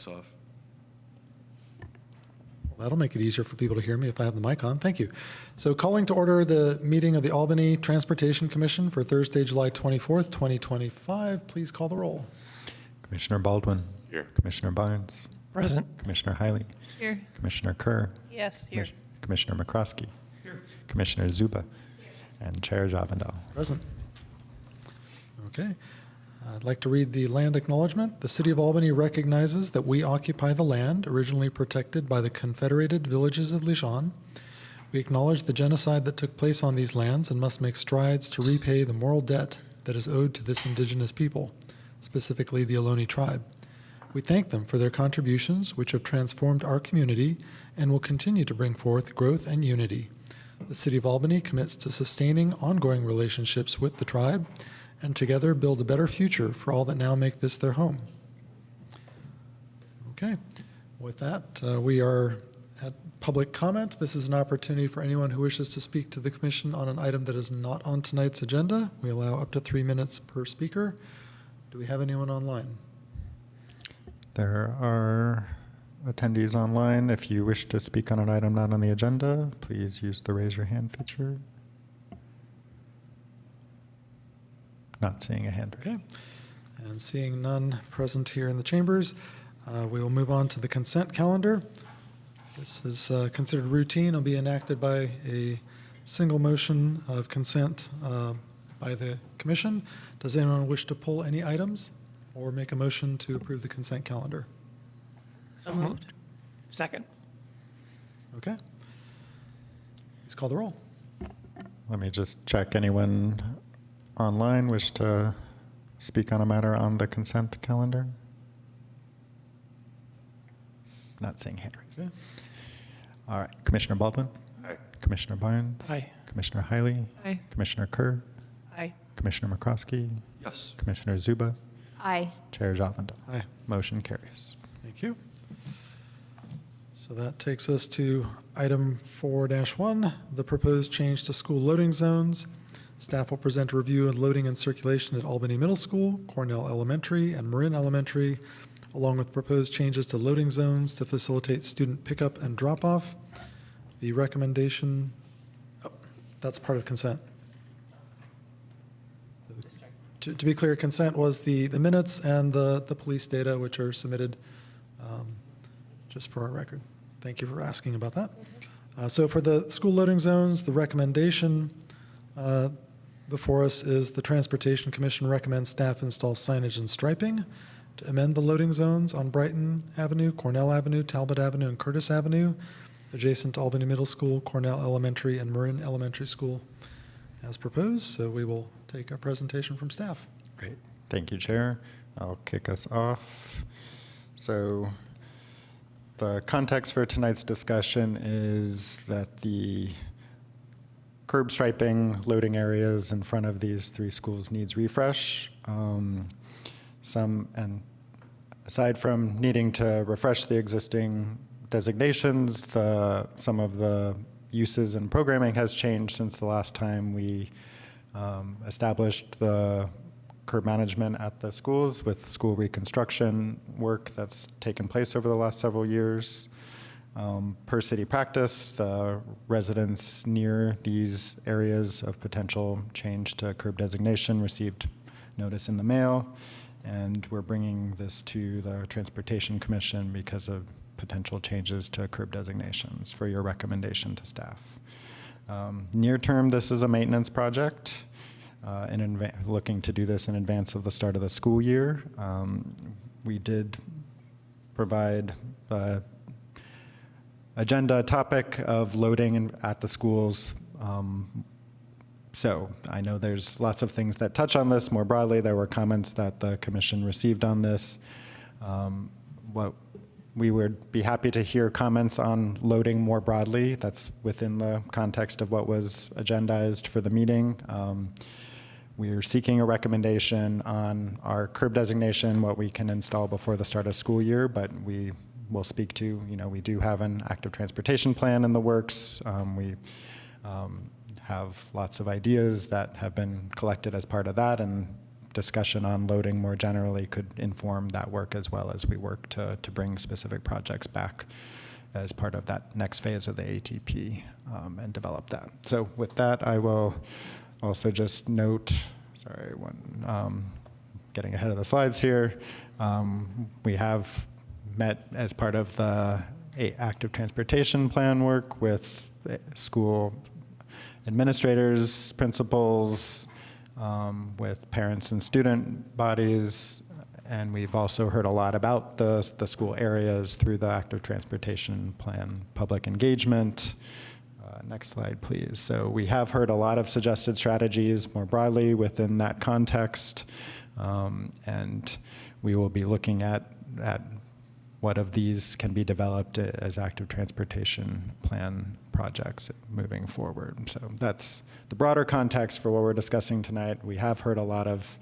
mic's off. Well, that'll make it easier for people to hear me if I have the mic on. Thank you. So calling to order the meeting of the Albany Transportation Commission for Thursday, July 24th, 2025. Please call the roll. Commissioner Baldwin. Here. Commissioner Barnes. Present. Commissioner Hiley. Here. Commissioner Kerr. Yes, here. Commissioner McCroskey. Here. Commissioner Zuba. And Chair Javendal. Present. Okay. I'd like to read the land acknowledgement. The City of Albany recognizes that we occupy the land originally protected by the Confederated Villages of Lichon. We acknowledge the genocide that took place on these lands and must make strides to repay the moral debt that is owed to this indigenous people, specifically the Ohlone tribe. We thank them for their contributions, which have transformed our community and will continue to bring forth growth and unity. The City of Albany commits to sustaining ongoing relationships with the tribe and together build a better future for all that now make this their home. Okay, with that, we are at public comment. This is an opportunity for anyone who wishes to speak to the Commission on an item that is not on tonight's agenda. We allow up to 3 minutes per speaker. Do we have anyone online? There are attendees online. If you wish to speak on an item not on the agenda, please use the raise your hand feature. Not seeing a hand. Okay, and seeing none present here in the chambers, we will move on to the consent calendar. This is considered routine. It'll be enacted by a single motion of consent by the Commission. Does anyone wish to pull any items or make a motion to approve the consent calendar? So moved. Second. Okay. Please call the roll. Let me just check. Anyone online wish to speak on a matter on the consent calendar? Not seeing hand raised. Okay. All right. Commissioner Baldwin. Aye. Commissioner Barnes. Aye. Commissioner Hiley. Aye. Commissioner Kerr. Aye. Commissioner McCroskey. Yes. Commissioner Zuba. Aye. Chair Javendal. Aye. Motion carries. Thank you. So that takes us to item 4-1, the proposed change to school loading zones. Staff will present a review of loading and circulation at Albany Middle School, Cornell Elementary, and Marin Elementary, along with proposed changes to loading zones to facilitate student pickup and drop-off. The recommendation, that's part of consent. To be clear, consent was the minutes and the police data, which are submitted just for our record. Thank you for asking about that. So for the school loading zones, the recommendation before us is the Transportation Commission recommends staff install signage and striping to amend the loading zones on Brighton Avenue, Cornell Avenue, Talbot Avenue, and Curtis Avenue, adjacent to Albany Middle School, Cornell Elementary, and Marin Elementary School as proposed. So we will take a presentation from staff. Great. Thank you, Chair. I'll kick us off. So the context for tonight's discussion is that the curb striping loading areas in front of these three schools needs refresh. And aside from needing to refresh the existing designations, some of the uses and programming has changed since the last time we established the curb management at the schools with school reconstruction work that's taken place over the last several years. Per city practice, the residents near these areas of potential change to curb designation received notice in the mail, and we're bringing this to the Transportation Commission because of potential changes to curb designations for your recommendation to staff. Near term, this is a maintenance project, looking to do this in advance of the start of the school year. We did provide a agenda topic of loading at the schools. So I know there's lots of things that touch on this more broadly. There were comments that the Commission received on this. We would be happy to hear comments on loading more broadly. That's within the context of what was agendized for the meeting. We are seeking a recommendation on our curb designation, what we can install before the start of school year, but we will speak to, we do have an active transportation plan in the works. We have lots of ideas that have been collected as part of that, and discussion on loading more generally could inform that work as well as we work to bring specific projects back as part of that next phase of the ATP and develop that. So with that, I will also just note, getting ahead of the slides here, we have met as part of the active transportation plan work with school administrators, principals, with parents and student bodies, and we've also heard a lot about the school areas through the active transportation plan public engagement. Next slide, please. So we have heard a lot of suggested strategies more broadly within that context, and we will be looking at what of these can be developed as active transportation plan projects moving forward. So that's the broader context for what we're discussing tonight. We have heard a lot of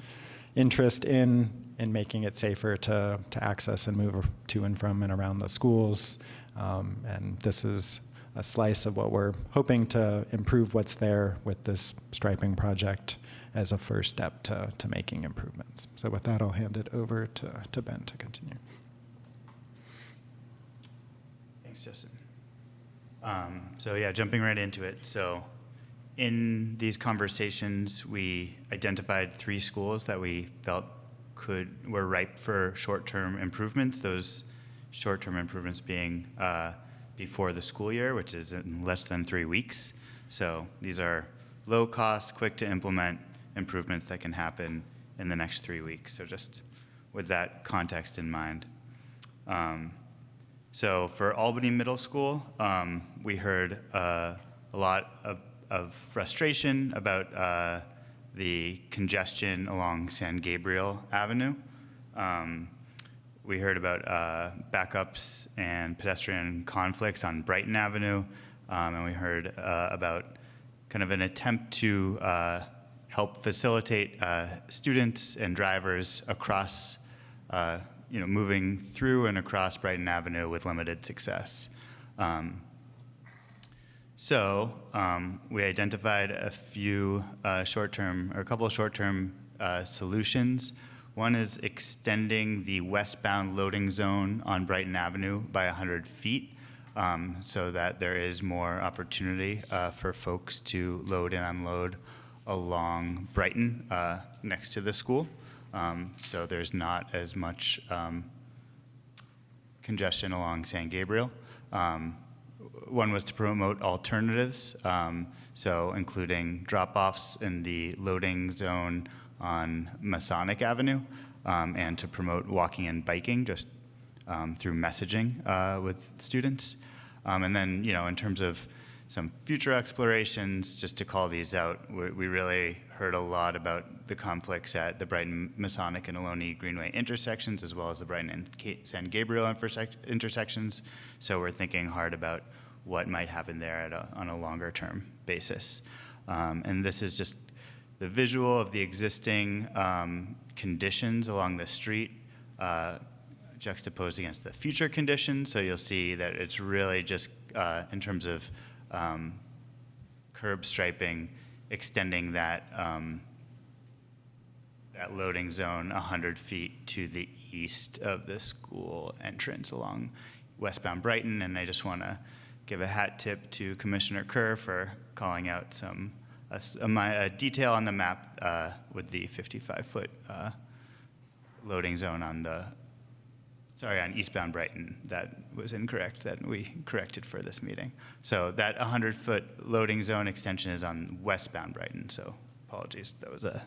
interest in making it safer to access and move to and from and around the schools. And this is a slice of what we're hoping to improve what's there with this striping project as a first step to making improvements. So with that, I'll hand it over to Ben to continue. Thanks, Justin. So yeah, jumping right into it. So in these conversations, we identified 3 schools that we felt were ripe for short-term improvements. Those short-term improvements being before the school year, which is in less than 3 weeks. So these are low-cost, quick-to-implement improvements that can happen in the next 3 weeks. So just with that context in mind. So for Albany Middle School, we heard a lot of frustration about the congestion along San Gabriel Avenue. We heard about backups and pedestrian conflicts on Brighton Avenue, and we heard about kind of an attempt to help facilitate students and drivers across moving through and across Brighton Avenue with limited success. So we identified a couple of short-term solutions. One is extending the westbound loading zone on Brighton Avenue by 100 feet so that there is more opportunity for folks to load and unload along Brighton next to the school. So there's not as much congestion along San Gabriel. One was to promote alternatives, so including drop-offs in the loading zone on Masonic Avenue, and to promote walking and biking just through messaging with students. And then, in terms of some future explorations, just to call these out, we really heard a lot about the conflicts at the Brighton Masonic and Ohlone Greenway intersections, as well as the Brighton and San Gabriel intersections. So we're thinking hard about what might happen there on a longer term basis. And this is just the visual of the existing conditions along the street juxtaposed against the future conditions. So you'll see that it's really just in terms of curb striping, extending that that loading zone 100 feet to the east of the school entrance along westbound Brighton. And I just want to give a hat tip to Commissioner Kerr for calling out a detail on the map with the 55-foot loading zone on eastbound Brighton. That was incorrect, that we corrected for this meeting. So that 100-foot loading zone extension is on westbound Brighton, so apologies, that was a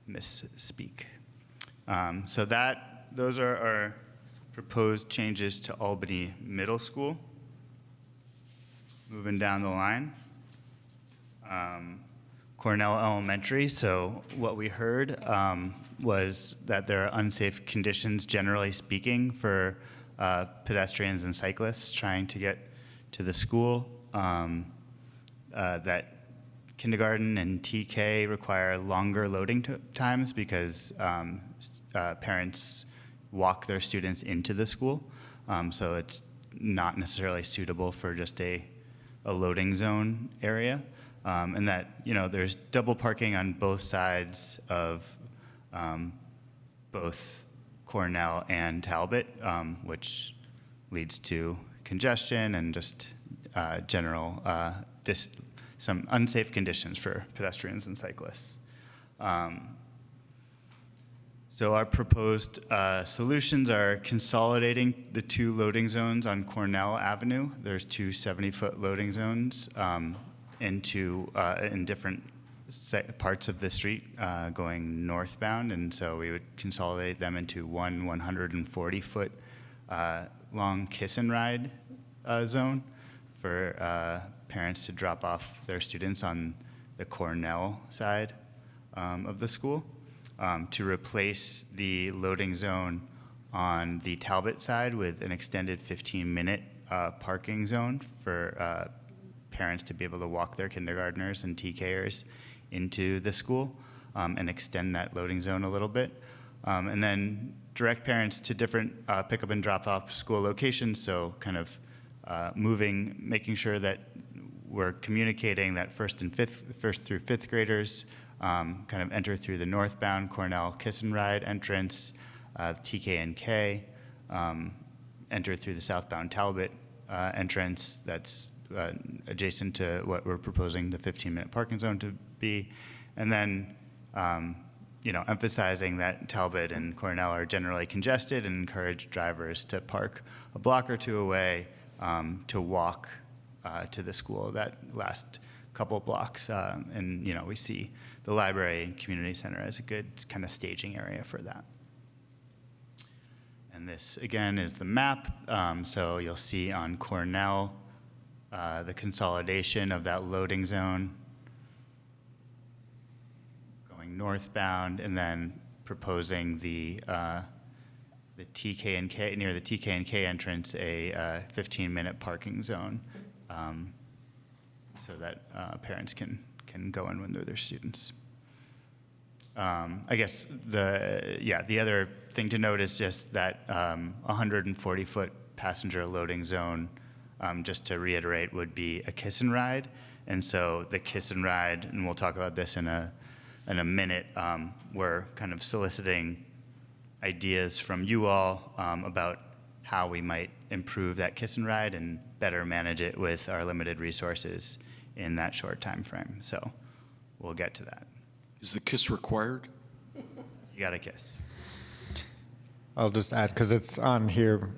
misspeak. So those are our proposed changes to Albany Middle School. Moving down the line. Cornell Elementary, so what we heard was that there are unsafe conditions, generally speaking, for pedestrians and cyclists trying to get to the school. That kindergarten and TK require longer loading times because parents walk their students into the school. So it's not necessarily suitable for just a loading zone area. And that, there's double parking on both sides of both Cornell and Talbot, which leads to congestion and just general some unsafe conditions for pedestrians and cyclists. So our proposed solutions are consolidating the 2 loading zones on Cornell Avenue. There's 2 70-foot loading zones into in different parts of the street going northbound, and so we would consolidate them into one 140-foot long kiss and ride zone for parents to drop off their students on the Cornell side of the school, to replace the loading zone on the Talbot side with an extended 15-minute parking zone for parents to be able to walk their kindergartners and TKers into the school and extend that loading zone a little bit. And then direct parents to different pickup and drop-off school locations, so kind of making sure that we're communicating that first through fifth graders kind of enter through the northbound Cornell Kiss and Ride entrance, TK and K, enter through the southbound Talbot entrance that's adjacent to what we're proposing the 15-minute parking zone to be, and then emphasizing that Talbot and Cornell are generally congested and encourage drivers to park a block or 2 away to walk to the school that last couple blocks. And we see the library and community center as a good kind of staging area for that. And this, again, is the map. So you'll see on Cornell the consolidation of that loading zone going northbound, and then proposing the TK and K, near the TK and K entrance, a 15-minute parking zone, so that parents can go in when they're their students. I guess the other thing to note is just that 140-foot passenger loading zone, just to reiterate, would be a kiss and ride. And so the kiss and ride, and we'll talk about this in a minute, we're kind of soliciting ideas from you all about how we might improve that kiss and ride and better manage it with our limited resources in that short time frame. So we'll get to that. Is the kiss required? You got a kiss. I'll just add, because it's on here,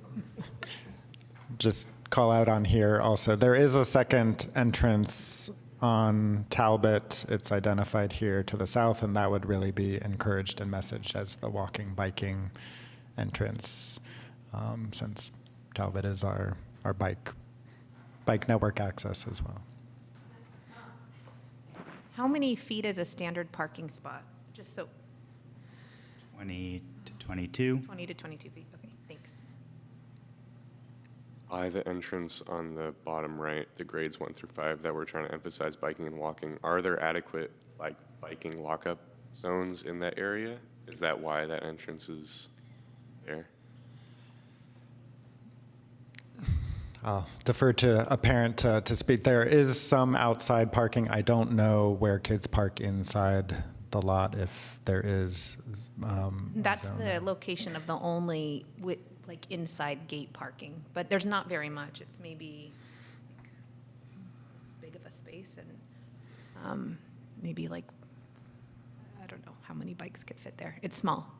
just call out on here also. There is a second entrance on Talbot. It's identified here to the south, and that would really be encouraged and messaged as the walking, biking entrance, since Talbot is our bike network access as well. How many feet is a standard parking spot? Just so 20 to 22. 20 to 22 feet. Okay, thanks. By the entrance on the bottom right, the grades 1 through 5 that we're trying to emphasize biking and walking, are there adequate biking lockup zones in that area? Is that why that entrance is there? I'll defer to a parent to speak. There is some outside parking. I don't know where kids park inside the lot, if there is. That's zone. the location of the only inside gate parking, but there's not very much. It's maybe this big of a space, and maybe I don't know how many bikes could fit there. It's small.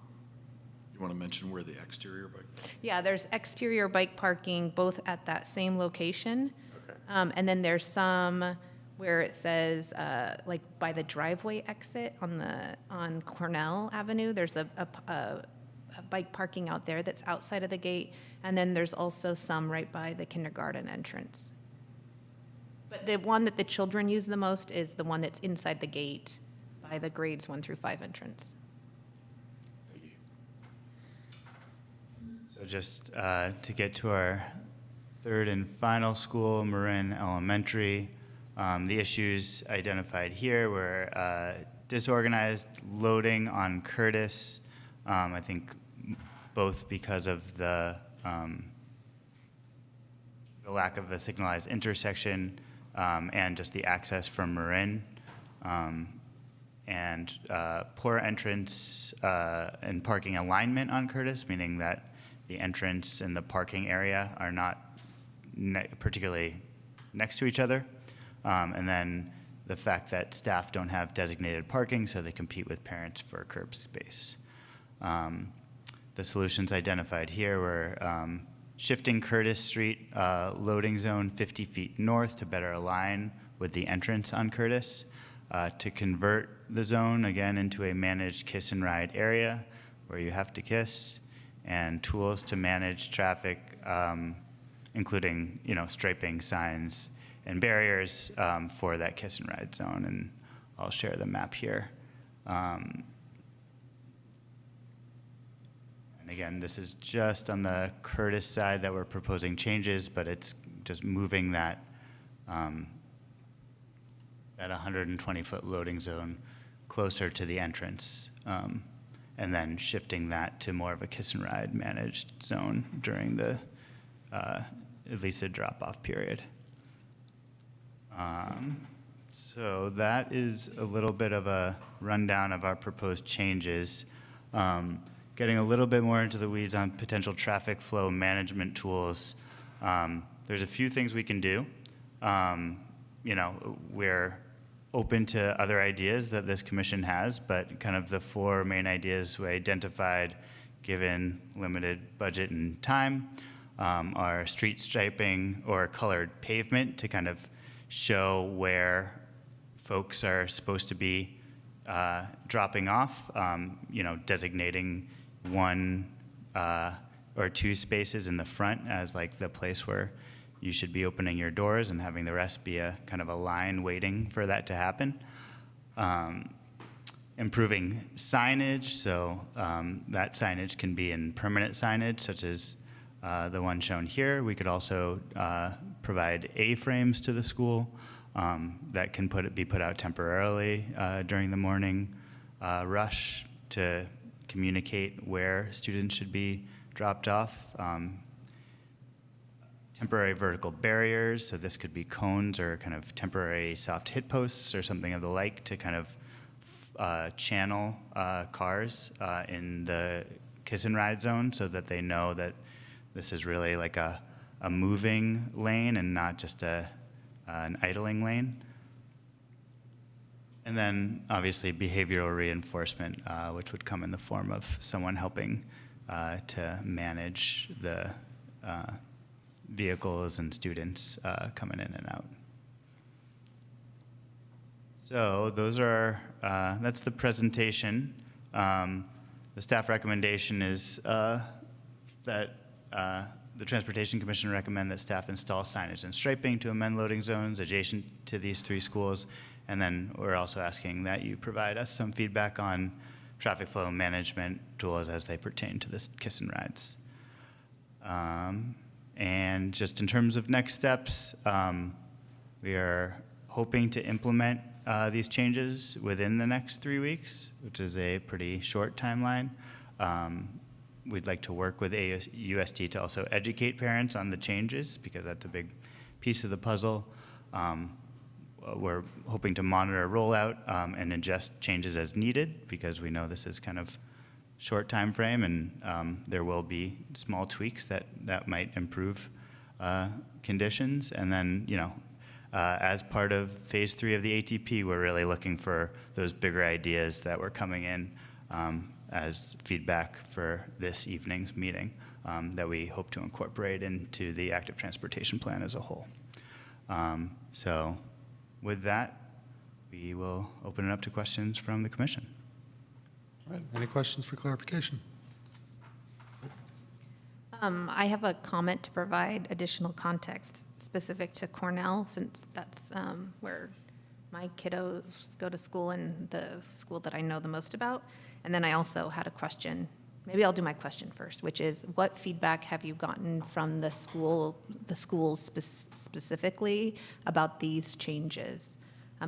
You want to mention where the exterior bike? Yeah, there's exterior bike parking both at that same location. Okay. And then there's some where it says, by the driveway exit on Cornell Avenue, there's a bike parking out there that's outside of the gate. And then there's also some right by the kindergarten entrance. But the one that the children use the most is the one that's inside the gate by the grades 1 through 5 entrance. So just to get to our third and final school, Marin Elementary, the issues identified here were disorganized loading on Curtis, I think both because of the lack of a signalized intersection and just the access from Marin. and poor entrance and parking alignment on Curtis, meaning that the entrance and the parking area are not particularly next to each other. And then the fact that staff don't have designated parking, so they compete with parents for curb space. The solutions identified here were shifting Curtis Street loading zone 50 feet north to better align with the entrance on Curtis, to convert the zone again into a managed kiss and ride area where you have to kiss, and tools to manage traffic, including striping, signs, and barriers for that kiss and ride zone. And I'll share the map here. And again, this is just on the Curtis side that we're proposing changes, but it's just moving that that 120-foot loading zone closer to the entrance, and then shifting that to more of a kiss and ride managed zone during the at least a drop-off period. So that is a little bit of a rundown of our proposed changes. Getting a little bit more into the weeds on potential traffic flow management tools. There's a few things we can do. We're open to other ideas that this commission has, but kind of the four main ideas we identified, given limited budget and time, are street striping or colored pavement to kind of show where folks are supposed to be dropping off, designating one or two spaces in the front as like the place where you should be opening your doors, and having the rest be a kind of a line waiting for that to happen. Improving signage, so that signage can be in permanent signage, such as the one shown here. We could also provide A-frames to the school that can be put out temporarily during the morning rush to communicate where students should be dropped off. Temporary vertical barriers, so this could be cones or kind of temporary soft hit posts or something of the like to kind of channel cars in the kiss and ride zone so that they know that this is really like a moving lane and not just an idling lane. And then obviously behavioral reinforcement, which would come in the form of someone helping to manage the vehicles and students coming in and out. So those are, that's the presentation. The staff recommendation is that the Transportation Commission recommend that staff install signage and striping to amend loading zones adjacent to these three schools. And then we're also asking that you provide us some feedback on traffic flow management tools as they pertain to this kiss and rides. And just in terms of next steps, we are hoping to implement these changes within the next 3 weeks, which is a pretty short timeline. We'd like to work with AUST to also educate parents on the changes, because that's a big piece of the puzzle. We're hoping to monitor rollout and adjust changes as needed, because we know this is kind of short time frame, and there will be small tweaks that might improve conditions. And then, as part of phase 3 of the ATP, we're really looking for those bigger ideas that were coming in as feedback for this evening's meeting that we hope to incorporate into the active transportation plan as a whole. So with that, we will open it up to questions from the commission. All right, any questions for clarification? I have a comment to provide additional context specific to Cornell, since that's where my kiddos go to school and the school that I know the most about. And then I also had a question. Maybe I'll do my question first, which is, what feedback have you gotten from the schools specifically about these changes?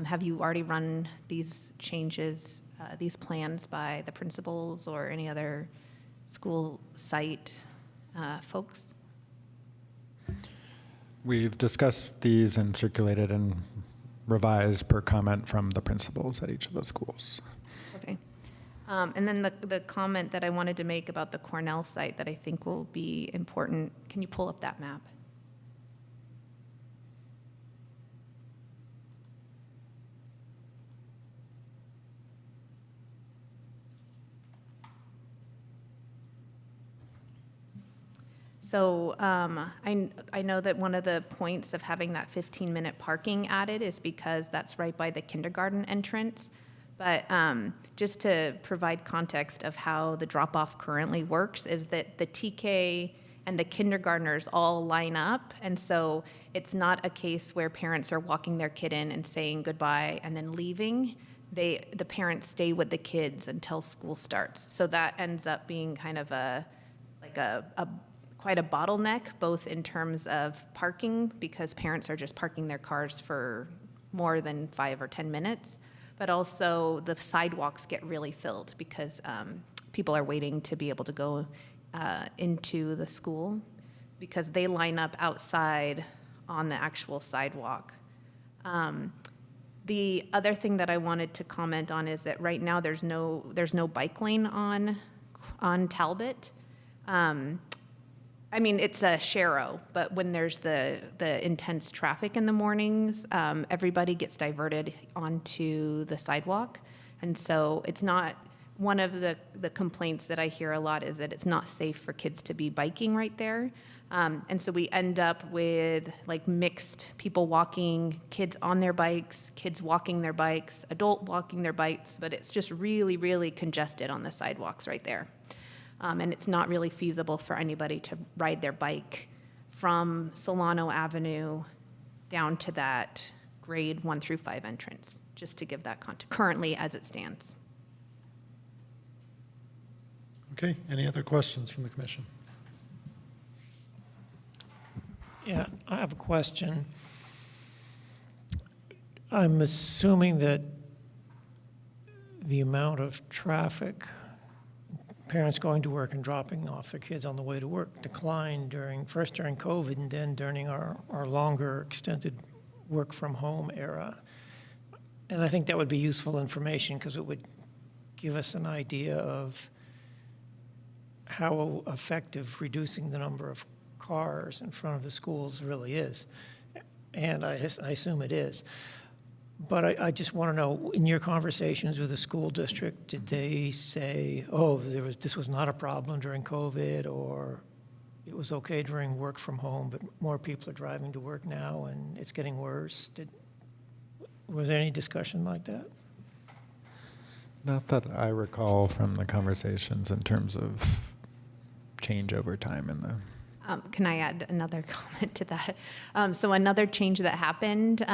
Have you already run these changes, these plans by the principals or any other school site folks? We've discussed these and circulated and revised per comment from the principals at each of the schools. Okay. And then the comment that I wanted to make about the Cornell site that I think will be important, can you pull up that map? So I know that one of the points of having that 15-minute parking added is because that's right by the kindergarten entrance. But just to provide context of how the drop-off currently works is that the TK and the kindergartners all line up. And so it's not a case where parents are walking their kid in and saying goodbye and then leaving. The parents stay with the kids until school starts. So that ends up being kind of quite a bottleneck, both in terms of parking, because parents are just parking their cars for more than 5 or 10 minutes, but also the sidewalks get really filled because people are waiting to be able to go into the school because they line up outside on the actual sidewalk. The other thing that I wanted to comment on is that right now there's no bike lane on Talbot. I mean, it's a Sharrow, but when there's the intense traffic in the mornings, everybody gets diverted onto the sidewalk. And so it's not, one of the complaints that I hear a lot is that it's not safe for kids to be biking right there. And so we end up with like mixed people walking, kids on their bikes, kids walking their bikes, adult walking their bikes, but it's just really, really congested on the sidewalks right there. And it's not really feasible for anybody to ride their bike from Solano Avenue down to that grade 1 through 5 entrance, just to give that context, currently as it stands. Okay, any other questions from the commission? Yeah, I have a question. I'm assuming that the amount of traffic, parents going to work and dropping off their kids on the way to work, declined first during COVID and then during our longer extended work from home era. And I think that would be useful information because it would give us an idea of how effective reducing the number of cars in front of the schools really is. And I assume it is. But I just want to know, in your conversations with the school district, did they say, oh, this was not a problem during COVID, or it was okay during work from home, but more people are driving to work now and it's getting worse? Was there any discussion like that? Not that I recall from the conversations in terms of change over time in the. Can I add another comment to that? So another change that happened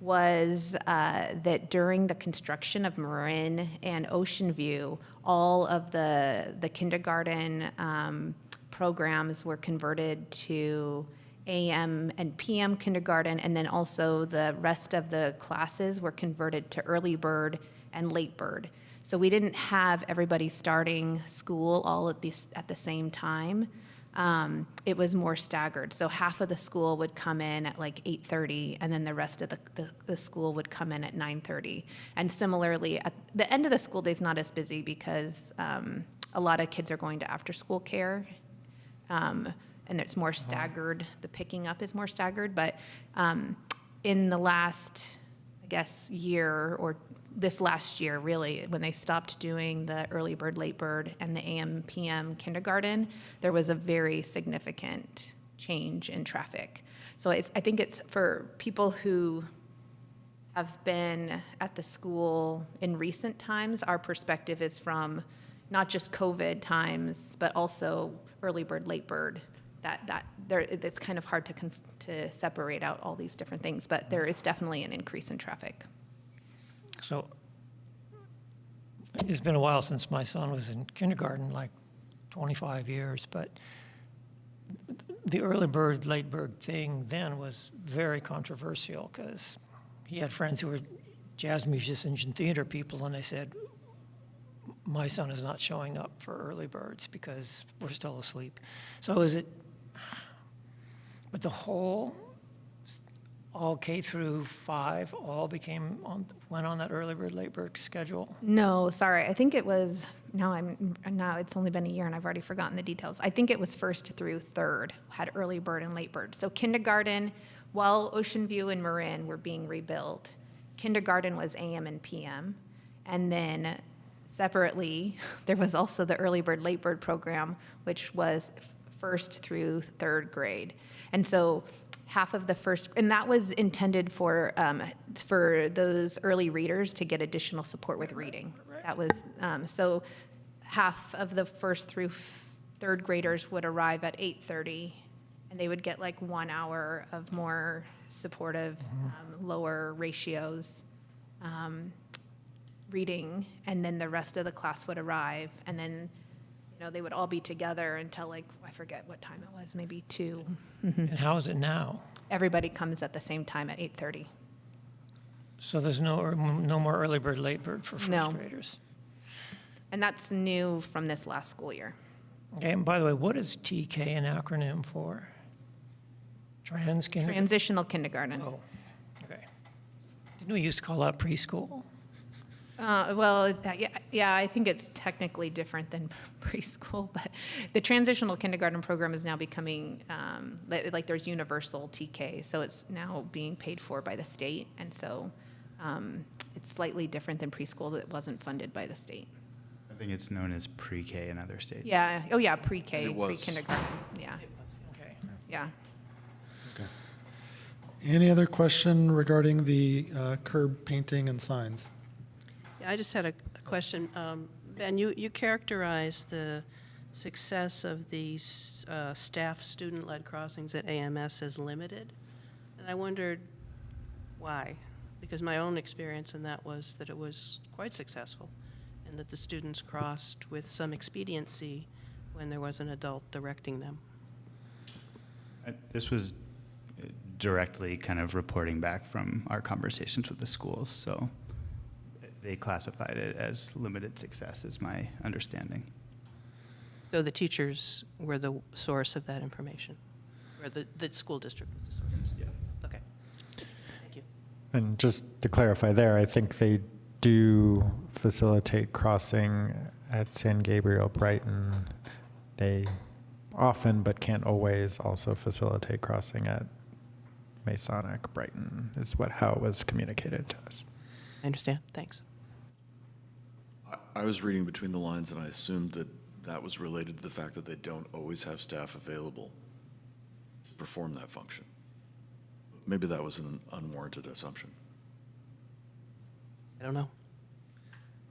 was that during the construction of Marin and Ocean View, all of the kindergarten programs were converted to AM and PM kindergarten, and then also the rest of the classes were converted to early bird and late bird. So we didn't have everybody starting school all at the same time. It was more staggered. So half of the school would come in at like 8:30, and then the rest of the school would come in at 9:30. And similarly, at the end of the school day is not as busy because a lot of kids are going to after-school care, and it's more staggered. The picking up is more staggered. But in the last, I guess, year or this last year, really, when they stopped doing the early bird, late bird, and the AM, PM kindergarten, there was a very significant change in traffic. So I think it's for people who have been at the school in recent times, our perspective is from not just COVID times, but also early bird, late bird. It's kind of hard to separate out all these different things, but there is definitely an increase in traffic. So it's been a while since my son was in kindergarten, like 25 years, but the early bird, late bird thing then was very controversial because he had friends who were jazz musicians and theater people, and they said, my son is not showing up for early birds because we're still asleep. So is it, but the whole all K through 5 all went on that early bird, late bird schedule? No, sorry. I think it was, now it's only been a year and I've already forgotten the details. I think it was 1st through 3rd had early bird and late bird. So kindergarten, while Ocean View and Marin were being rebuilt, kindergarten was AM and PM. And then separately, there was also the early bird, late bird program, which was 1st through 3rd grade. And so half of the first, and that was intended for those early readers to get additional support with reading. That was, so half of the 1st through 3rd graders would arrive at 8:30, and they would get like 1 hour of more supportive, lower ratios reading, and then the rest of the class would arrive, and then, you know, they would all be together until like, I forget what time it was, maybe 2. And how is it now? Everybody comes at the same time at 8:30. So there's no more early bird, late bird for first No. graders? And that's new from this last school year. Okay, and by the way, what is TK an acronym for? Transitional kindergarten. Oh, okay. Didn't we used to call that preschool? Well, yeah, I think it's technically different than preschool, but the transitional kindergarten program is now becoming, like there's universal TK, so it's now being paid for by the state, and so it's slightly different than preschool that wasn't funded by the state. I think it's known as pre-K in other states. Yeah, oh yeah, pre-K, It was. pre-kindergarten, yeah, Okay. yeah. Any other question regarding the curb painting and signs? Yeah, I just had a question. Ben, you characterized the success of these staff student-led crossings at AMS as limited, and I wondered why. Because my own experience in that was that it was quite successful, and that the students crossed with some expediency when there was an adult directing them. This was directly kind of reporting back from our conversations with the schools, so they classified it as limited success, is my understanding. So the teachers were the source of that information, or the school district was the source? Yeah. Okay. Thank you. And just to clarify there, I think they do facilitate crossing at San Gabriel, Brighton. They often, but can't always, also facilitate crossing at Masonic, Brighton, is how it was communicated to us. I understand. Thanks. I was reading between the lines, and I assumed that that was related to the fact that they don't always have staff available to perform that function. Maybe that was an unwarranted assumption. I don't know.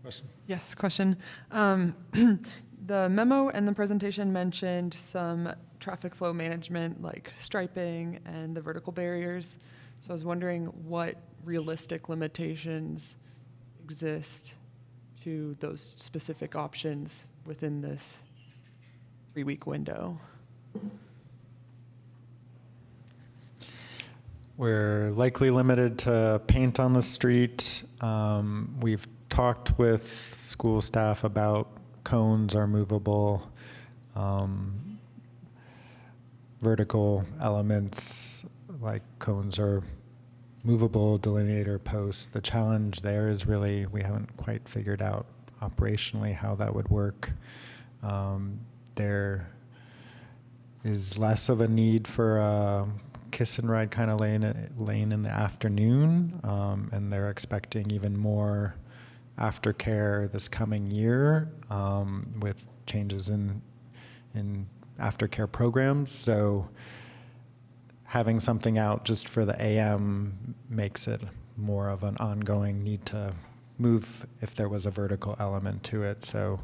Question? Yes, question. The memo and the presentation mentioned some traffic flow management, like striping and the vertical barriers. So I was wondering what realistic limitations exist to those specific options within this 3-week window. We're likely limited to paint on the street. We've talked with school staff about cones are movable, vertical elements like cones are movable, delineator posts. The challenge there is really we haven't quite figured out operationally how that would work. There is less of a need for a kiss and ride kind of lane in the afternoon, and they're expecting even more aftercare this coming year with changes in aftercare programs. So having something out just for the AM makes it more of an ongoing need to move if there was a vertical element to it. So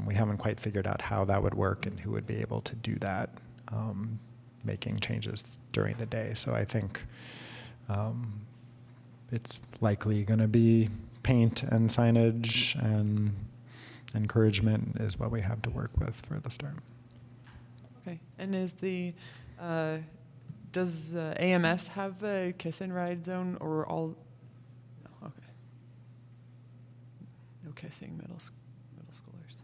we haven't quite figured out how that would work and who would be able to do that, making changes during the day. So I think it's likely going to be paint and signage, and encouragement is what we have to work with for the start. Okay, and is does AMS have a kiss and ride zone, or all? No, okay. No kissing middle schoolers.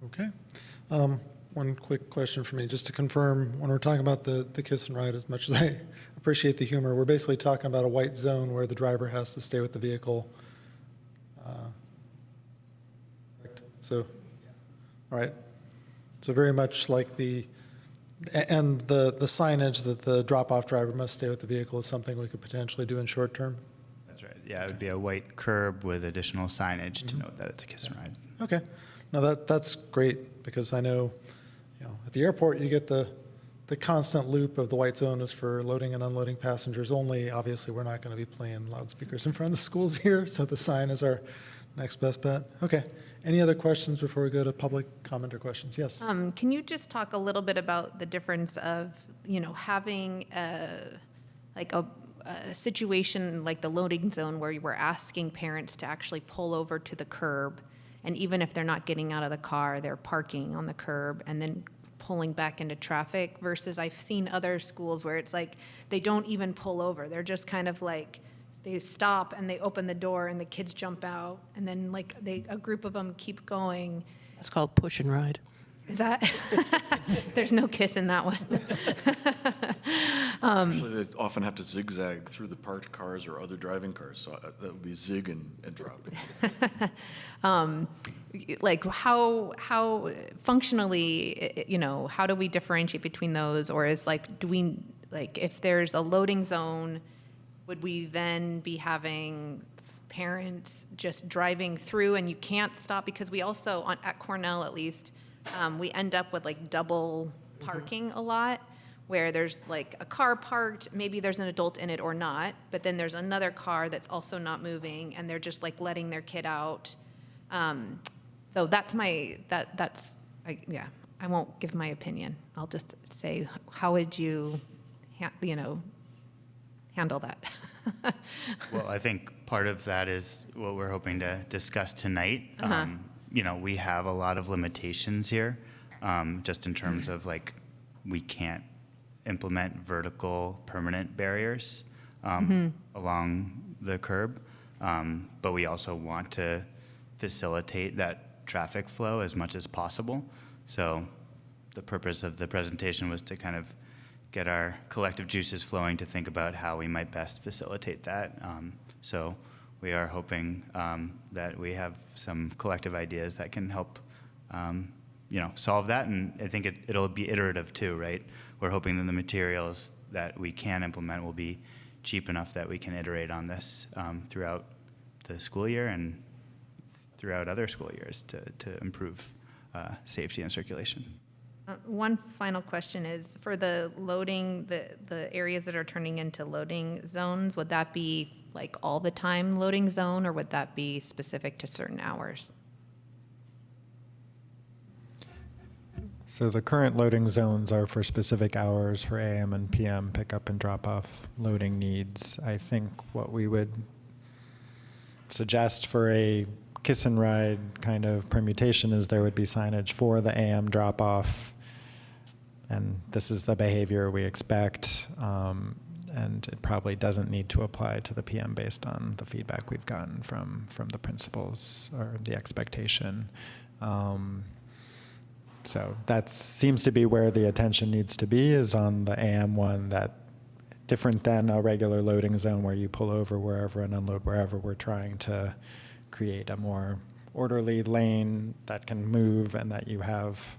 Okay. one quick question for me, just to confirm, when we're talking about the kiss and ride, as much as I appreciate the humor, we're basically talking about a white zone where the driver has to stay with the vehicle. Correct. So, all right. So very much like the signage that the drop-off driver must stay with the vehicle is something we could potentially do in short term? That's right. Yeah, it would be a white curb with additional signage to note that it's a kiss and ride. Okay. No, that's great, because I know, at the airport, you get the constant loop of the white zone is for loading and unloading passengers only. Obviously, we're not going to be playing loudspeakers in front of the schools here, so the sign is our next best bet. Okay. Any other questions before we go to public comment or questions? Yes. Can you just talk a little bit about the difference of, having a situation like the loading zone where we're asking parents to actually pull over to the curb, and even if they're not getting out of the car, they're parking on the curb and then pulling back into traffic, versus I've seen other schools where it's like they don't even pull over. They're just kind of like, they stop and they open the door and the kids jump out, and then like a group of them keep going. It's called push and ride. Is that? There's no kiss in that one. Actually, they often have to zigzag through the parked cars or other driving cars, so that would be zig and dropping. Like how functionally, how do we differentiate between those? Or is if there's a loading zone, would we then be having parents just driving through and you can't stop? Because we also, at Cornell at least, we end up with like double parking a lot, where there's like a car parked, maybe there's an adult in it or not, but then there's another car that's also not moving and they're just like letting their kid out. So that's I won't give my opinion. I'll just say, how would you, handle that? Well, I think part of that is what we're hoping to discuss tonight. We have a lot of limitations here, just in terms of like, we can't implement vertical permanent barriers along the curb, but we also want to facilitate that traffic flow as much as possible. So the purpose of the presentation was to kind of get our collective juices flowing to think about how we might best facilitate that. So we are hoping that we have some collective ideas that can help, solve that. And I think it'll be iterative too, right? We're hoping that the materials that we can implement will be cheap enough that we can iterate on this throughout the school year and throughout other school years to improve safety and circulation. One final question is, for the loading, the areas that are turning into loading zones, would that be like all the time loading zone, or would that be specific to certain hours? So the current loading zones are for specific hours for AM and PM pickup and drop-off loading needs. I think what we would suggest for a kiss and ride kind of permutation is there would be signage for the AM drop-off, and this is the behavior we expect, and it probably doesn't need to apply to the PM based on the feedback we've gotten from the principals or the expectation. So that seems to be where the attention needs to be, is on the AM one, that different than a regular loading zone where you pull over wherever and unload wherever. We're trying to create a more orderly lane that can move and that you have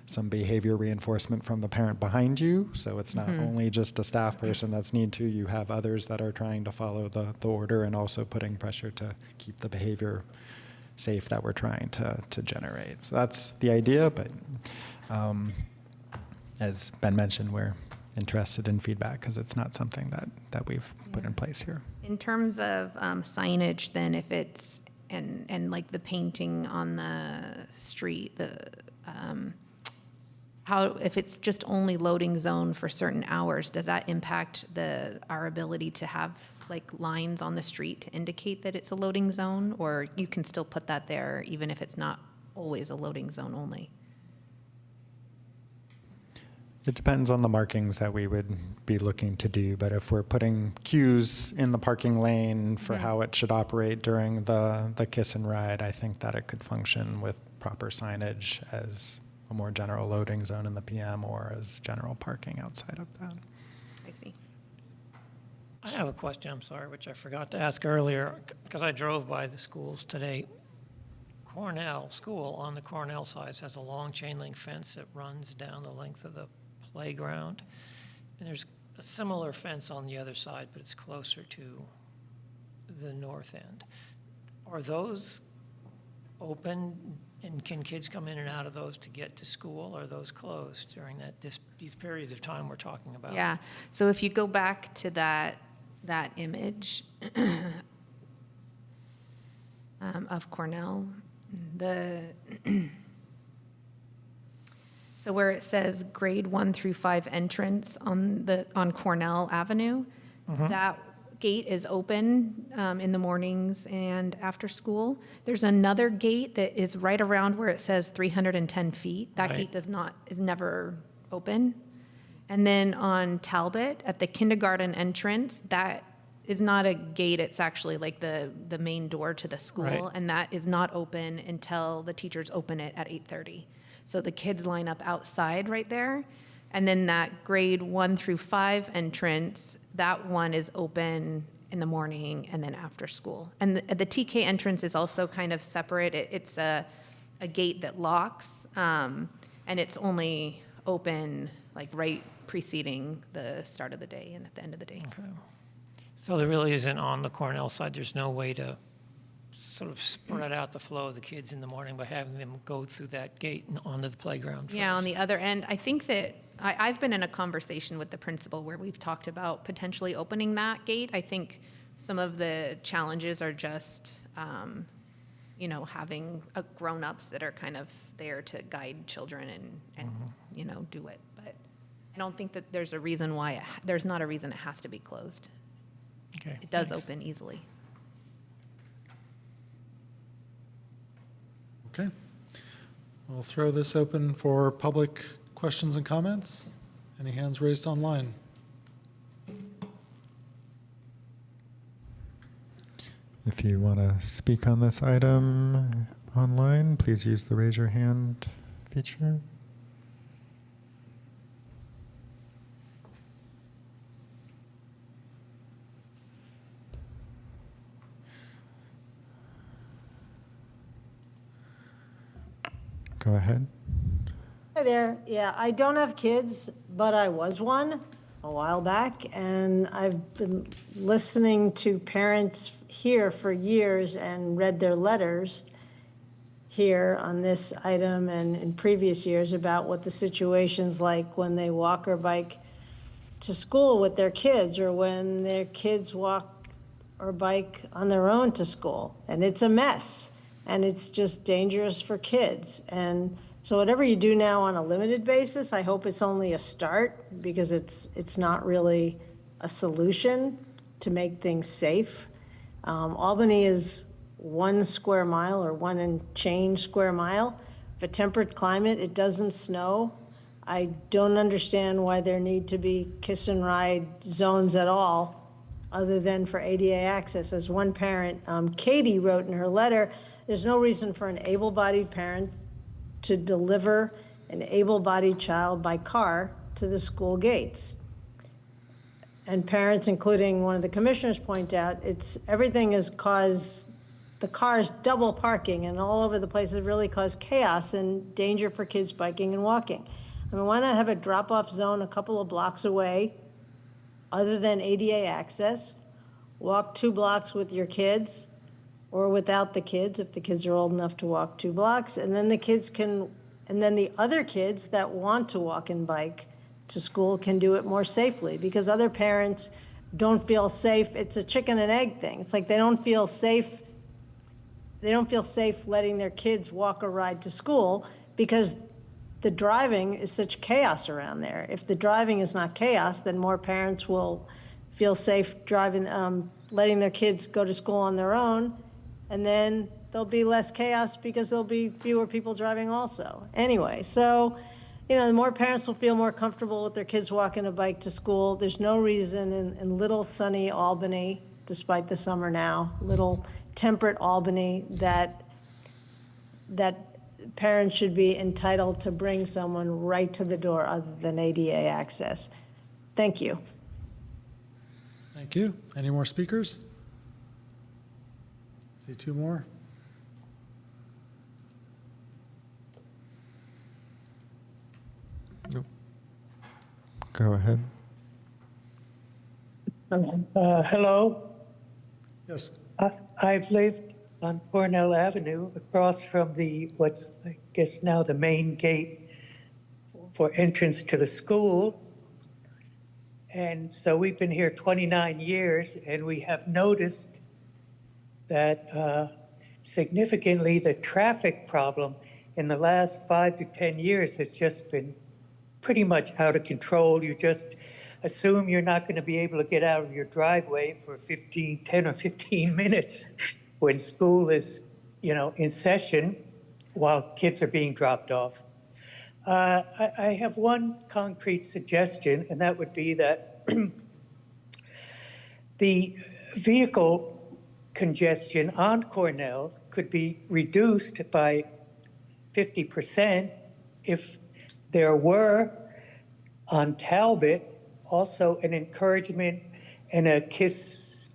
some behavior reinforcement from the parent behind you. So it's not only just a staff person that's need to, you have others that are trying to follow the order and also putting pressure to keep the behavior safe that we're trying to generate. So that's the idea, but as Ben mentioned, we're interested in feedback because it's not something that we've put in place here. In terms of signage, then, if it's, and like the painting on the street, if it's just only loading zone for certain hours, does that impact our ability to have like lines on the street to indicate that it's a loading zone, or you can still put that there even if it's not always a loading zone only? It depends on the markings that we would be looking to do, but if we're putting cues in the parking lane for how it should operate during the kiss and ride, I think that it could function with proper signage as a more general loading zone in the PM or as general parking outside of that. I see. I have a question, I'm sorry, which I forgot to ask earlier, because I drove by the schools today. Cornell School on the Cornell side has a long chain link fence that runs down the length of the playground. And there's a similar fence on the other side, but it's closer to the north end. Are those open, and can kids come in and out of those to get to school, or are those closed during these periods of time we're talking about? Yeah, so if you go back to that image of Cornell, so where it says grade 1 through 5 entrance on Cornell Avenue, that gate is open in the mornings and after school. There's another gate that is right around where it says 310 feet. That Right. gate is never open. And then on Talbot, at the kindergarten entrance, that is not a gate, it's actually like the main door to the school. Right. And that is not open until the teachers open it at 8:30. So the kids line up outside right there. And then that grade 1 through 5 entrance, that one is open in the morning and then after school. And the TK entrance is also kind of separate. It's a gate that locks, and it's only open like right preceding the start of the day and at the end of the day. Okay. So there really isn't, on the Cornell side, there's no way to sort of spread out the flow of the kids in the morning by having them go through that gate and onto the playground Yeah, on first? the other end, I think that I've been in a conversation with the principal where we've talked about potentially opening that gate. I think some of the challenges are just, having grown-ups that are kind of there to guide children and do it. But I don't think that there's a reason why, there's not a reason it has to be closed. Okay, It does thanks. open easily. Okay. I'll throw this open for public questions and comments. Any hands raised online? If you want to speak on this item online, please use the raise your hand feature. Go ahead. Hi there. Yeah, I don't have kids, but I was one a while back, and I've been listening to parents here for years and read their letters here on this item and in previous years about what the situation's like when they walk or bike to school with their kids, or when their kids walk or bike on their own to school. And it's a mess, and it's just dangerous for kids. And so whatever you do now on a limited basis, I hope it's only a start, because it's not really a solution to make things safe. Albany is 1 square mile or 1 and change square mile. For temperate climate, it doesn't snow. I don't understand why there need to be kiss and ride zones at all, other than for ADA access. As one parent, Katie, wrote in her letter, there's no reason for an able-bodied parent to deliver an able-bodied child by car to the school gates. And parents, including one of the commissioners, point out everything has caused the cars double parking and all over the place. It really caused chaos and danger for kids biking and walking. I mean, why not have a drop-off zone a couple of blocks away, other than ADA access? Walk 2 blocks with your kids, or without the kids, if the kids are old enough to walk 2 blocks, and then the other kids that want to walk and bike to school can do it more safely, because other parents don't feel safe. It's a chicken and egg thing. It's like they don't feel safe letting their kids walk or ride to school because the driving is such chaos around there. If the driving is not chaos, then more parents will feel safe driving, letting their kids go to school on their own, and then there'll be less chaos because there'll be fewer people driving also. Anyway, so, the more parents will feel more comfortable with their kids walking a bike to school. There's no reason in little sunny Albany, despite the summer now, little temperate Albany, that parents should be entitled to bring someone right to the door other than ADA access. Thank you. Thank you. Any more speakers? See two more. Go ahead. Hello. Yes. I've lived on Cornell Avenue across from what's, I guess now the main gate for entrance to the school. And so we've been here 29 years, and we have noticed that significantly the traffic problem in the last 5 to 10 years has just been pretty much out of control. You just assume you're not going to be able to get out of your driveway for 10 or 15 minutes when school is, in session while kids are being dropped off. I have one concrete suggestion, and that would be that the vehicle congestion on Cornell could be reduced by 50% if there were on Talbot also an encouragement and a kiss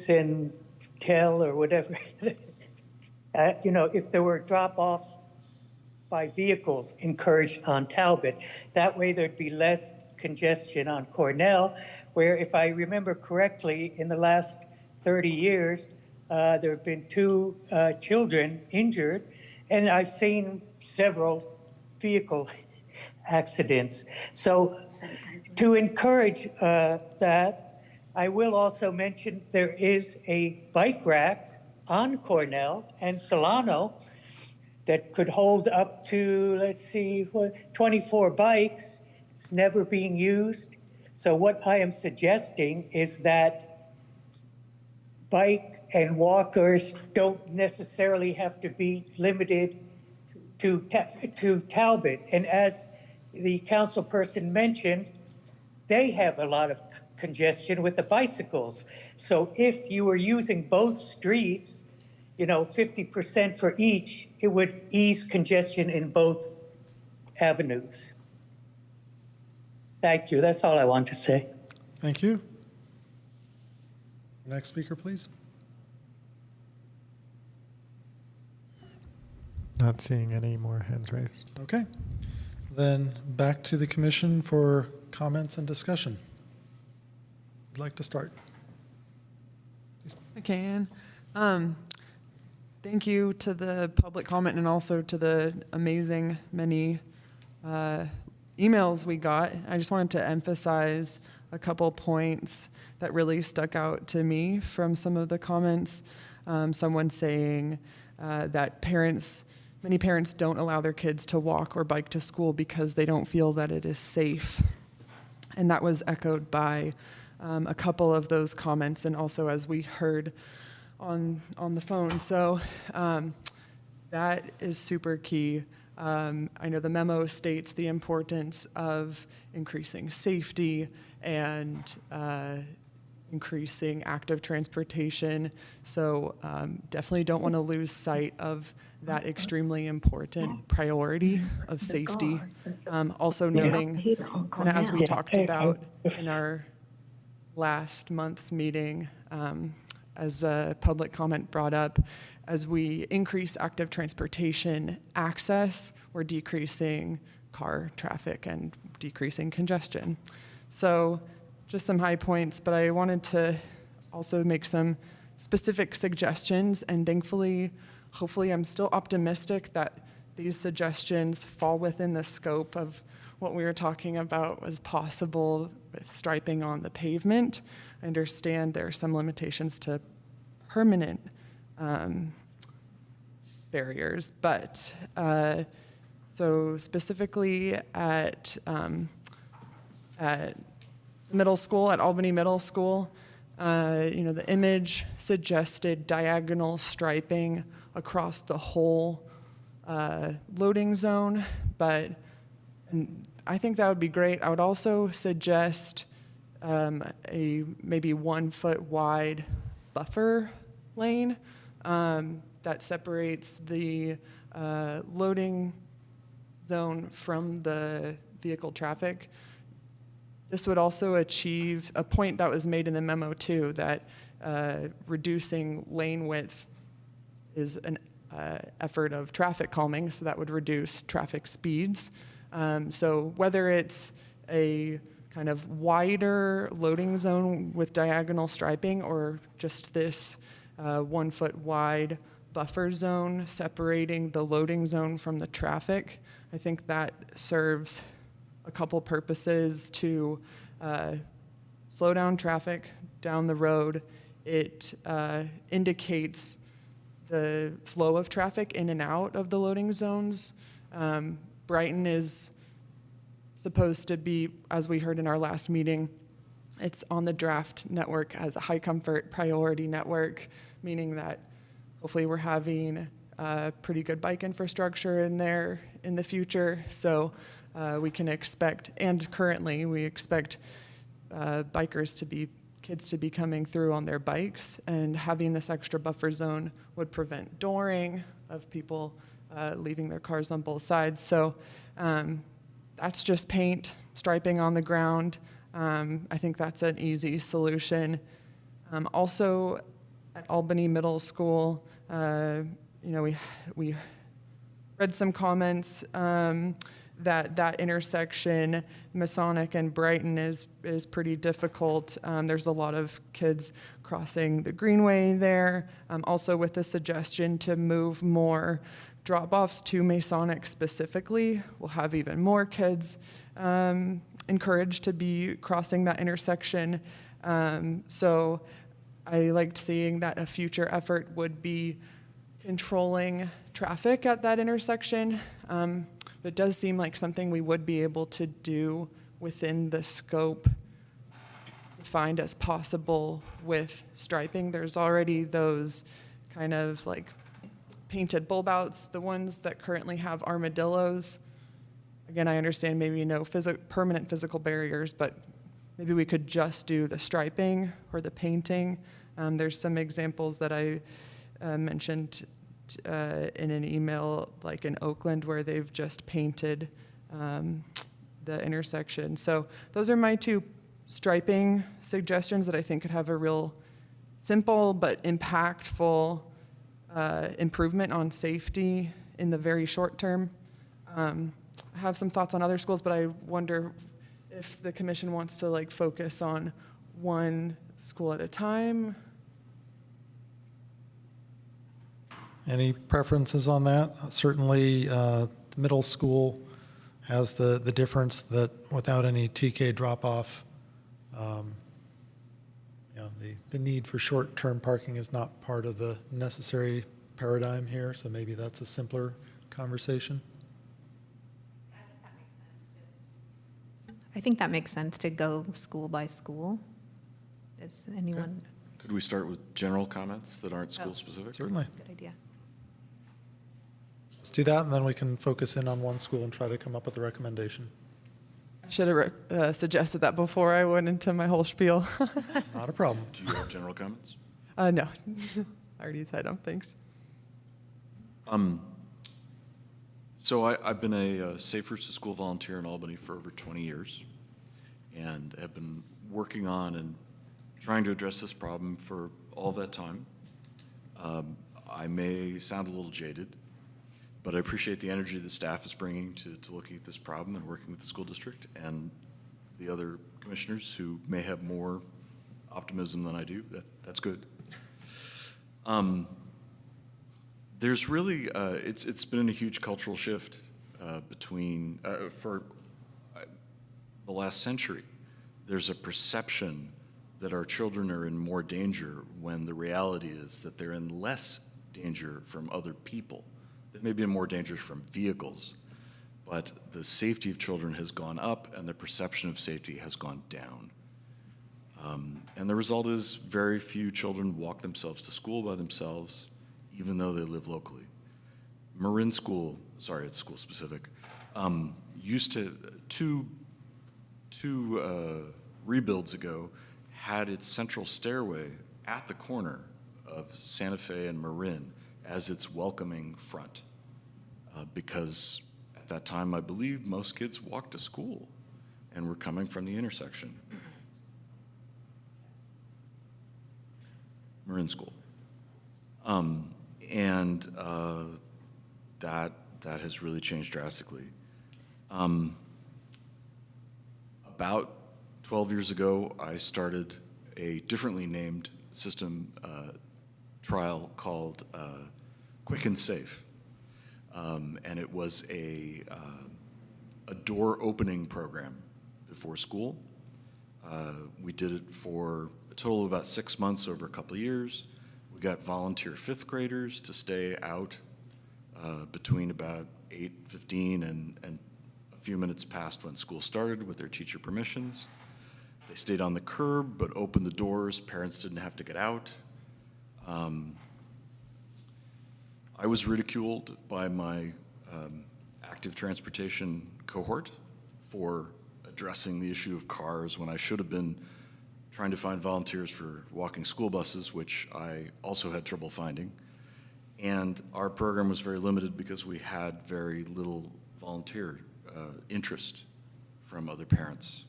and tell or whatever. If there were drop-offs by vehicles encouraged on Talbot, that way there'd be less congestion on Cornell, where if I remember correctly, in the last 30 years, there have been 2 children injured, and I've seen several vehicle accidents. So to encourage that, I will also mention there is a bike rack on Cornell and Solano that could hold up to, 24 bikes. It's never being used. So what I am suggesting is that bike and walkers don't necessarily have to be limited to Talbot. And as the council person mentioned, they have a lot of congestion with the bicycles. So if you were using both streets, 50% for each, it would ease congestion in both avenues. Thank you. That's all I want to say. Thank you. Next speaker, please. Not seeing any more hands raised. Okay. Then back to the commission for comments and discussion. Would like to start? I can. Thank you to the public comment and also to the amazing many emails we got. I just wanted to emphasize a couple points that really stuck out to me from some of the comments. Someone saying that many parents don't allow their kids to walk or bike to school because they don't feel that it is safe. And that was echoed by a couple of those comments, and also as we heard on the phone. So that is super key. I know the memo states the importance of increasing safety and increasing active transportation. So definitely don't want to lose sight of that extremely important priority of safety. Also noting, kind of as we talked about in our last month's meeting, as a public comment brought up, as we increase active transportation access, we're decreasing car traffic and decreasing congestion. So just some high points, but I wanted to also make some specific suggestions, and hopefully I'm still optimistic that these suggestions fall within the scope of what we were talking about was possible with striping on the pavement. I understand there are some limitations to permanent barriers, but so specifically at middle school, at Albany Middle School, the image suggested diagonal striping across the whole loading zone, but I think that would be great. I would also suggest a maybe 1 foot wide buffer lane that separates the loading zone from the vehicle traffic. This would also achieve a point that was made in the memo too, that reducing lane width is an effort of traffic calming, so that would reduce traffic speeds. So whether it's a kind of wider loading zone with diagonal striping or just this 1 foot wide buffer zone separating the loading zone from the traffic, I think that serves a couple purposes to slow down traffic down the road. It indicates the flow of traffic in and out of the loading zones. Brighton is supposed to be, as we heard in our last meeting, it's on the draft network as a high comfort priority network, meaning that hopefully we're having pretty good bike infrastructure in there in the future. So we can expect, and currently we expect kids to be coming through on their bikes, and having this extra buffer zone would prevent dooring of people leaving their cars on both sides. So that's just paint, striping on the ground. I think that's an easy solution. Also, at Albany Middle School, we read some comments that intersection, Masonic and Brighton, is pretty difficult. There's a lot of kids crossing the Greenway there. Also with the suggestion to move more drop-offs to Masonic specifically, we'll have even more kids encouraged to be crossing that intersection. So I liked seeing that a future effort would be controlling traffic at that intersection. But it does seem like something we would be able to do within the scope defined as possible with striping. There's already those kind of like painted bulb outs, the ones that currently have armadillos. Again, I understand maybe no permanent physical barriers, but maybe we could just do the striping or the painting. There's some examples that I mentioned in an email, like in Oakland, where they've just painted the intersection. So those are my two striping suggestions that I think could have a real simple but impactful improvement on safety in the very short term. I have some thoughts on other schools, but I wonder if the commission wants to like focus on one school at a time. Any preferences on that? Certainly, middle school has the difference that without any TK drop-off, the need for short-term parking is not part of the necessary paradigm here, so maybe that's a simpler conversation. I think that makes sense to go school by school. Does anyone? Could we start with general comments that aren't school-specific? Certainly. Good idea. Let's do that, and then we can focus in on one school and try to come up with a recommendation. I should have suggested that before I went into my whole spiel. Not a problem. Do you have general comments? No, I already said them, thanks. So I've been a Safe Routes to School volunteer in Albany for over 20 years and have been working on and trying to address this problem for all that time. I may sound a little jaded, but I appreciate the energy the staff is bringing to looking at this problem and working with the school district and the other commissioners who may have more optimism than I do. That's good. There's really, it's been a huge cultural shift between, for the last century. There's a perception that our children are in more danger when the reality is that they're in less danger from other people. They may be in more danger from vehicles, but the safety of children has gone up and the perception of safety has gone down. And the result is very few children walk themselves to school by themselves, even though they live locally. Marin School, sorry, it's school specific, used to, two rebuilds ago, had its central stairway at the corner of Santa Fe and Marin as its welcoming front. Because at that time, I believe most kids walked to school and were coming from the intersection. Marin School. That has really changed drastically. About 12 years ago, I started a differently named system trial called Quick and Safe. And it was a door opening program before school. We did it for a total of about 6 months over a couple of years. We got volunteer fifth graders to stay out between about 8:15 and a few minutes past when school started with their teacher permissions. They stayed on the curb but opened the doors. Parents didn't have to get out. I was ridiculed by my active transportation cohort for addressing the issue of cars when I should have been trying to find volunteers for walking school buses, which I also had trouble finding. And our program was very limited because we had very little volunteer interest from other parents.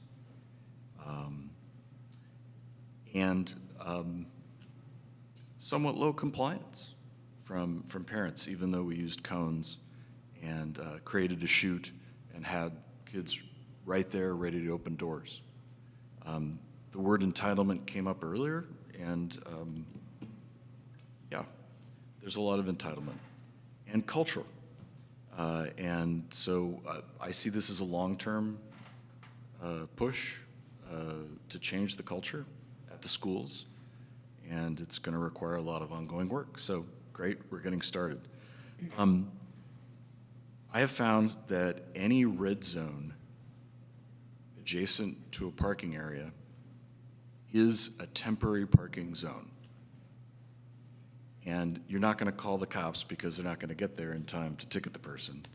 And somewhat low compliance from parents, even though we used cones and created a chute and had kids right there ready to open doors. The word entitlement came up earlier, and yeah, there's a lot of entitlement and cultural. And so I see this as a long-term push to change the culture at the schools, and it's going to require a lot of ongoing work. So great, we're getting started. I have found that any red zone adjacent to a parking area is a temporary parking zone. And you're not going to call the cops because they're not going to get there in time to ticket the person.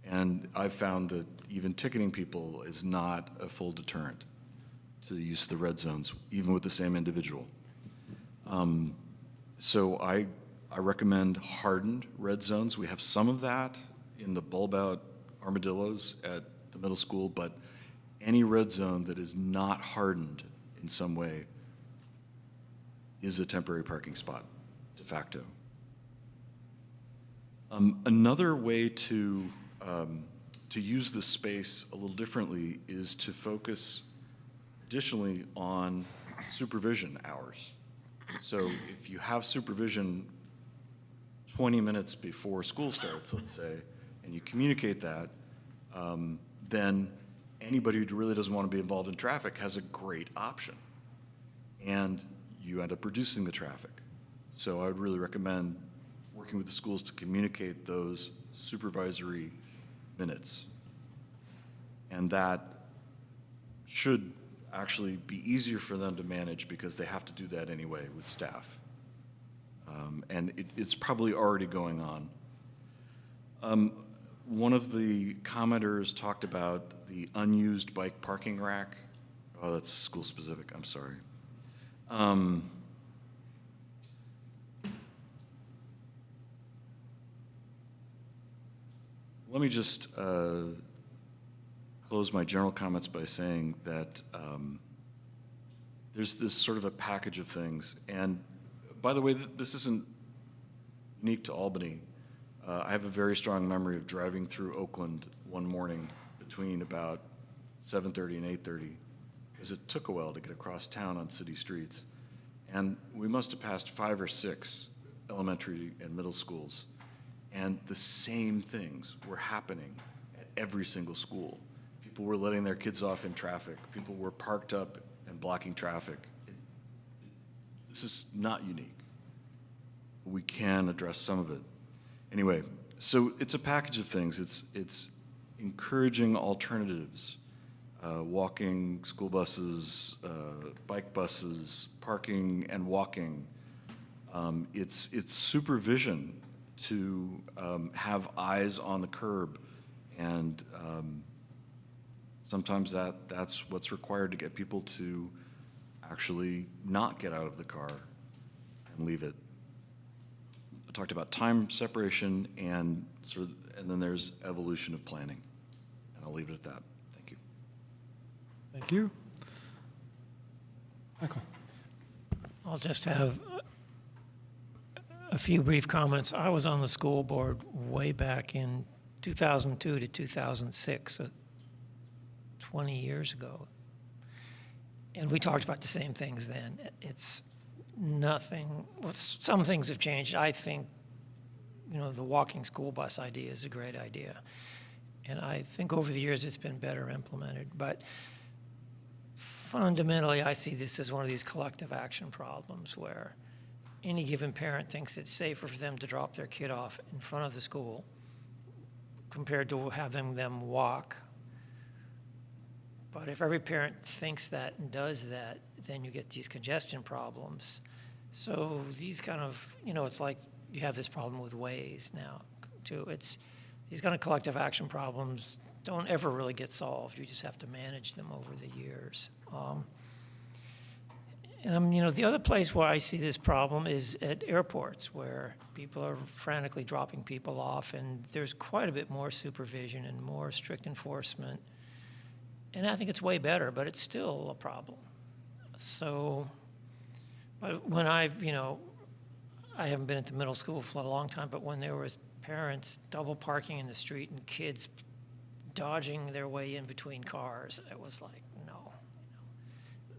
And I've found that even ticketing people is not a full deterrent to the use of the red zones, even with the same individual. So I recommend hardened red zones. We have some of that in the bulb-out armadillos at the middle school, but any red zone that is not hardened in some way is a temporary parking spot, de facto. Another way to use the space a little differently is to focus additionally on supervision hours. So if you have supervision 20 minutes before school starts, let's say, and you communicate that, then anybody who really doesn't want to be involved in traffic has a great option. And you end up reducing the traffic. So I would really recommend working with the schools to communicate those supervisory minutes. And that should actually be easier for them to manage because they have to do that anyway with staff. And it's probably already going on. One of the commenters talked about the unused bike parking rack. Oh, that's school specific, I'm sorry. Let me just close my general comments by saying that there's this sort of a package of things. And by the way, this isn't unique to Albany. I have a very strong memory of driving through Oakland one morning between about 7:30 and 8:30, because it took a while to get across town on city streets. And we must have passed 5 or 6 elementary and middle schools. And the same things were happening at every single school. People were letting their kids off in traffic. People were parked up and blocking traffic. This is not unique. We can address some of it. Anyway, so it's a package of things. It's encouraging alternatives, walking, school buses, bike buses, parking and walking. It's supervision to have eyes on the curb, and sometimes that's what's required to get people to actually not get out of the car and leave it. talked about time separation and and then there's evolution of planning. And I'll leave it at that. Thank you. Thank you. Michael. I'll just have a few brief comments. I was on the school board way back in 2002 to 2006, so 20 years ago. And we talked about the same things then. It's nothing, well, some things have changed. I think, the walking school bus idea is a great idea. And I think over the years it's been better implemented. But fundamentally, I see this as one of these collective action problems where any given parent thinks it's safer for them to drop their kid off in front of the school compared to having them walk. But if every parent thinks that and does that, then you get these congestion problems. So these kind of, it's like you have this problem with Waze now, too. It's these kind of collective action problems don't ever really get solved. You just have to manage them over the years. The other place where I see this problem is at airports, where people are frantically dropping people off, and there's quite a bit more supervision and more strict enforcement. And I think it's way better, but it's still a problem. So, but when I haven't been at the middle school for a long time, but when there was parents double parking in the street and kids dodging their way in between cars, it was like, no,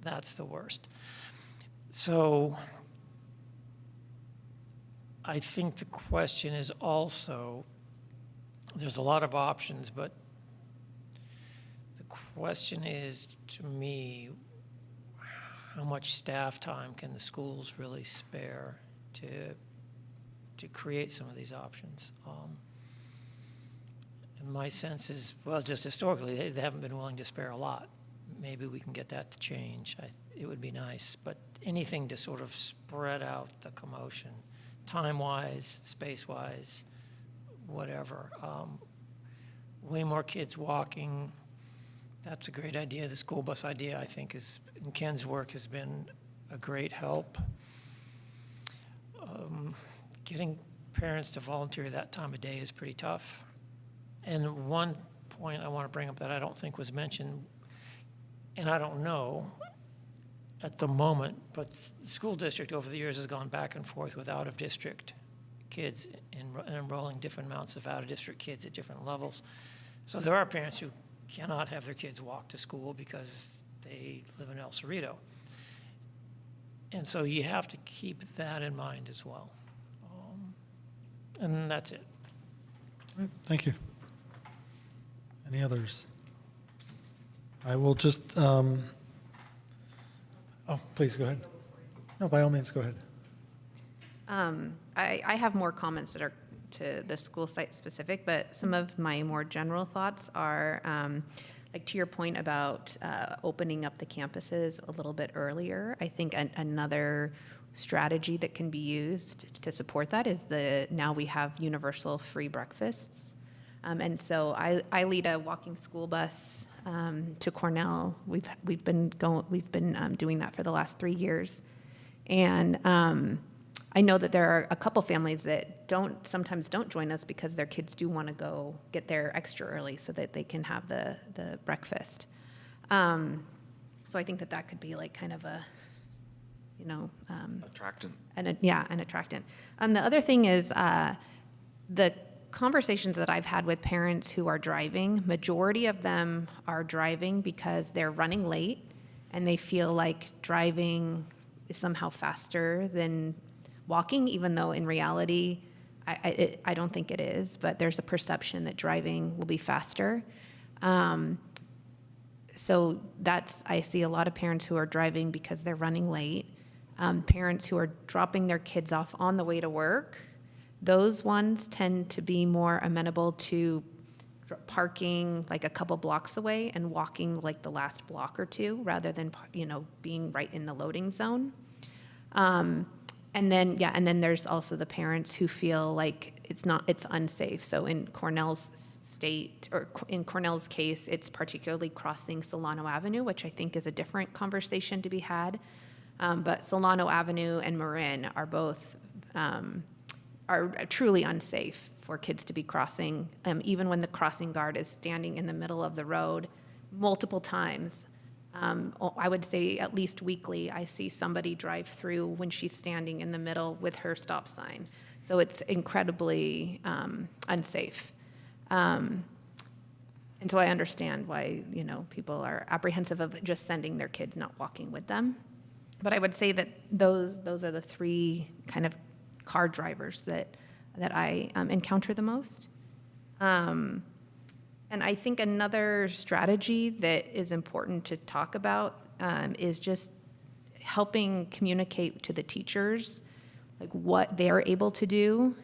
that's the worst. So I think the question is also, there's a lot of options, but the question is, to me, how much staff time can the schools really spare to create some of these options? And my sense is, well, just historically, they haven't been willing to spare a lot. Maybe we can get that to change. It would be nice, but anything to sort of spread out the commotion, time-wise, space-wise, whatever. Way more kids walking, that's a great idea. The school bus idea, I think, in Ken's work has been a great help. Getting parents to volunteer that time of day is pretty tough. And one point I want to bring up that I don't think was mentioned, and I don't know at the moment, but the school district over the years has gone back and forth with out-of-district kids and enrolling different amounts of out-of-district kids at different levels. So there are parents who cannot have their kids walk to school because they live in El Cerrito. And so you have to keep that in mind as well. And that's it. All right, thank you. Any others? I will just, please go ahead. No, by all means, go ahead. I have more comments that are to the school site specific, but some of my more general thoughts are, like to your point about opening up the campuses a little bit earlier. I think another strategy that can be used to support that is now we have universal free breakfasts. And so I lead a walking school bus to Cornell. We've been doing that for the last 3 years, and I know that there are a couple families that sometimes don't join us because their kids do want to go get there extra early so that they can have the breakfast. So I think that could be like kind of a Attractant. an attractant. The other thing is the conversations that I've had with parents who are driving, majority of them are driving because they're running late and they feel like driving is somehow faster than walking, even though in reality, I don't think it is, but there's a perception that driving will be faster. So I see a lot of parents who are driving because they're running late. Parents who are dropping their kids off on the way to work, those ones tend to be more amenable to parking like a couple blocks away and walking like the last block or two rather than, being right in the loading zone. And then there's also the parents who feel like it's unsafe. So in Cornell's case, it's particularly crossing Solano Avenue, which I think is a different conversation to be had. But Solano Avenue and Marin are both are truly unsafe for kids to be crossing, even when the crossing guard is standing in the middle of the road multiple times. I would say at least weekly, I see somebody drive through when she's standing in the middle with her stop sign. So it's incredibly unsafe. And so I understand why, people are apprehensive of just sending their kids not walking with them. But I would say that those are the three kind of car drivers that I encounter the most. And I think another strategy that is important to talk about is just helping communicate to the teachers like what they're able to do,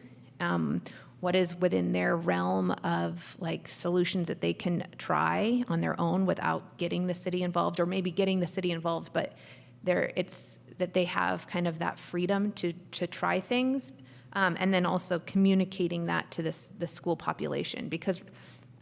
what is within their realm of like solutions that they can try on their own without getting the city involved, or maybe getting the city involved, but it's that they have kind of that freedom to try things, and then also communicating that to the school population, because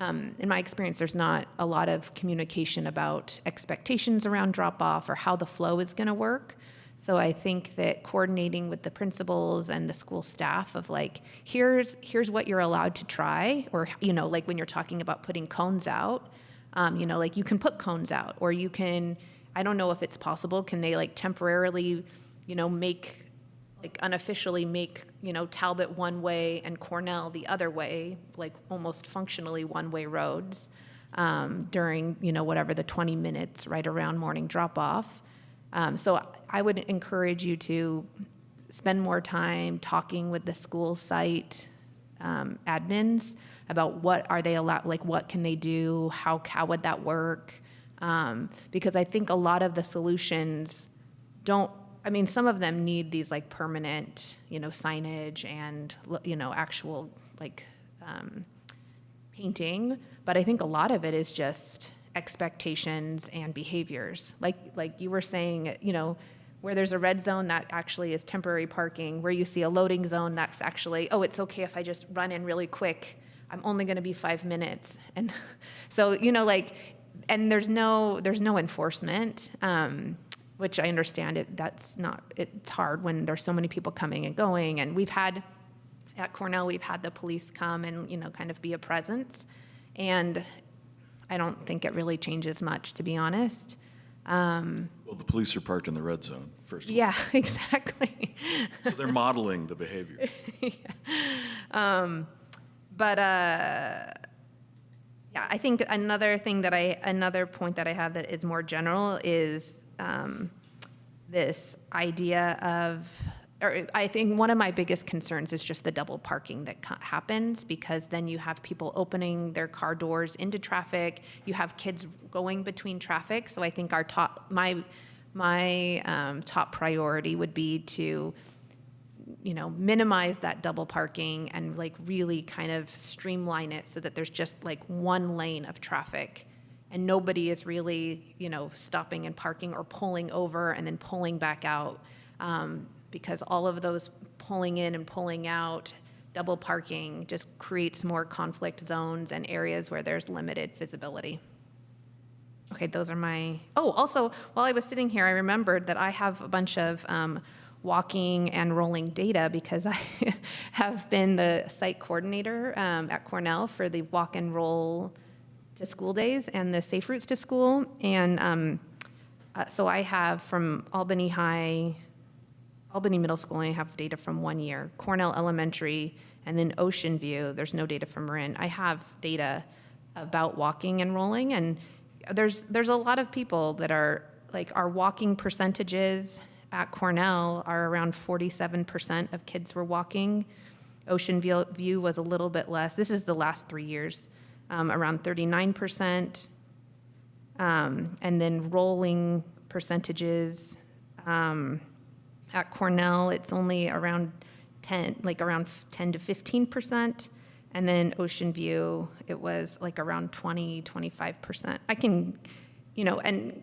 in my experience, there's not a lot of communication about expectations around drop-off or how the flow is going to work. So I think that coordinating with the principals and the school staff of like, here's what you're allowed to try, or, like when you're talking about putting cones out, like you can put cones out, or you can, I don't know if it's possible, can they like temporarily, make, like unofficially make, Talbot one way and Cornell the other way, like almost functionally one-way roads during, whatever the 20 minutes right around morning drop-off. So I would encourage you to spend more time talking with the school site admins about what are they allowed, like what can they do, how would that work? Because I think a lot of the solutions some of them need these like permanent, signage and, actual like painting. But I think a lot of it is just expectations and behaviors. Like you were saying, where there's a red zone that actually is temporary parking, where you see a loading zone that's actually, oh, it's okay if I just run in really quick. I'm only going to be 5 minutes. And so, and there's no enforcement, which I understand it's hard when there's so many people coming and going. And at Cornell, we've had the police come and, kind of be a presence. And I don't think it really changes much, to be honest. Well, the police are parked in the red zone, first of all. Yeah, exactly. So they're modeling the behavior. Yeah, I think another point that I have that is more general is this idea of, or I think one of my biggest concerns is just the double parking that happens, because then you have people opening their car doors into traffic, you have kids going between traffic. So I think my top priority would be to minimize that double parking and like really kind of streamline it so that there's just like one lane of traffic and nobody is really, stopping and parking or pulling over and then pulling back out, because all of those pulling in and pulling out, double parking just creates more conflict zones and areas where there's limited visibility. Okay, those are also, while I was sitting here, I remembered that I have a bunch of walking and rolling data, because I have been the site coordinator at Cornell for the walk and roll to school days and the safe routes to school. And so I have from Albany Middle School, and I have data from 1 year, Cornell Elementary, and then Ocean View. There's no data from Marin. I have data about walking and rolling, and there's a lot of people that are like, our walking percentages at Cornell are around 47% of kids were walking. Ocean View was a little bit less. This is the last 3 years, around 39%. And then rolling percentages, at Cornell, it's only around 10 to 15%. And then Ocean View, it was like around 25%. I can, and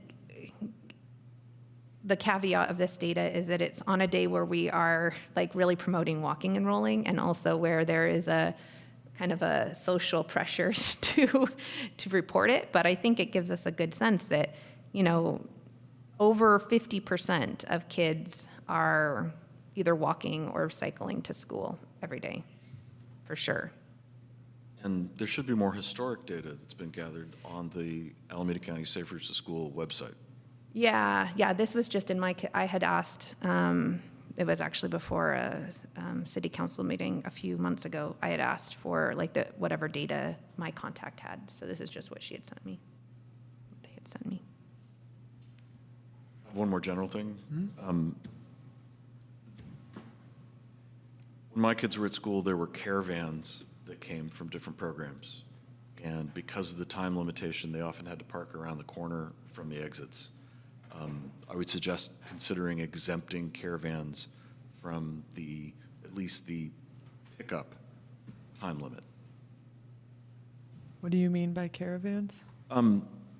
the caveat of this data is that it's on a day where we are like really promoting walking and rolling, and also where there is a kind of a social pressure to report it. But I think it gives us a good sense that, over 50% of kids are, either walking or cycling to school every day, for sure. And there should be more historic data that's been gathered on the Alameda County Safe Routes to School website. Yeah, this was just in I had asked, it was actually before a city council meeting a few months ago. I had asked for like whatever data my contact had. So this is just what she had sent me, what they had sent me. I have one more general thing. When my kids were at school, there were caravans that came from different programs. And because of the time limitation, they often had to park around the corner from the exits. I would suggest considering exempting caravans from at least the pickup time limit. What do you mean by caravans?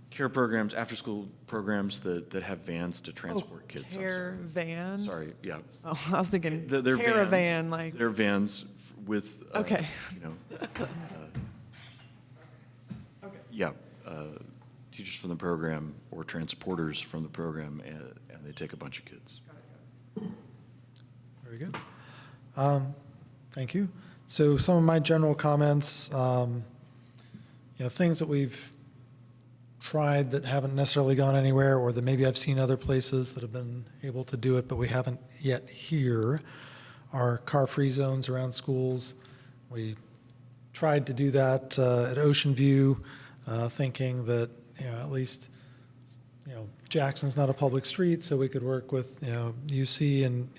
Care programs, after-school programs that have vans to transport kids. I'm sorry. Caravan? Sorry, yeah. Oh, I was thinking They're caravan, vans. like. They're vans with, Okay. Yeah, teachers from the program or transporters from the program, and they take a bunch of kids. Very good. Thank you. So some of my general comments, things that we've tried that haven't necessarily gone anywhere, or that maybe I've seen other places that have been able to do it, but we haven't yet here, are car-free zones around schools. We tried to do that at Ocean View, thinking that, at least, Jackson's not a public street, so we could work with, UC and,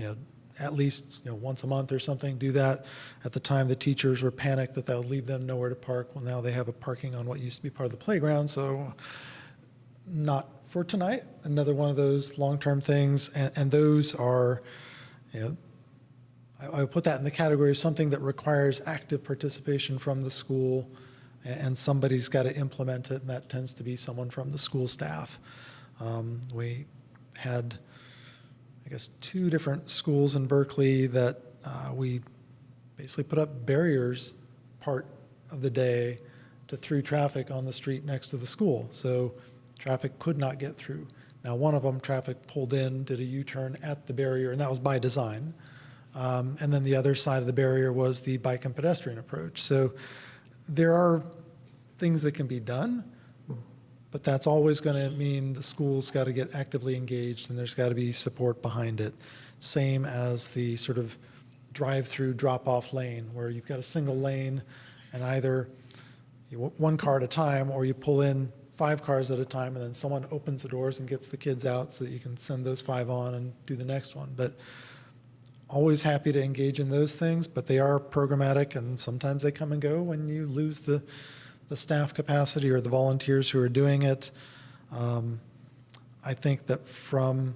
at least, once a month or something, do that. At the time, the teachers were panicked that would leave them nowhere to park. Well, now they have a parking on what used to be part of the playground, so not for tonight. Another one of those long-term things, and those are, I would put that in the category of something that requires active participation from the school, and somebody's got to implement it, and that tends to be someone from the school staff. We had, I guess, 2 different schools in Berkeley that we basically put up barriers part of the day to through traffic on the street next to the school. So traffic could not get through. Now, one of them, traffic pulled in, did a U-turn at the barrier, and that was by design. And then the other side of the barrier was the bike and pedestrian approach. So there are things that can be done, but that's always going to mean the school's got to get actively engaged, and there's got to be support behind it. Same as the sort of drive-through drop-off lane, where you've got a single lane, and either one car at a time, or you pull in 5 cars at a time, and then someone opens the doors and gets the kids out so that you can send those 5 on and do the next one. But always happy to engage in those things, but they are programmatic, and sometimes they come and go when you lose the staff capacity or the volunteers who are doing it. I think that from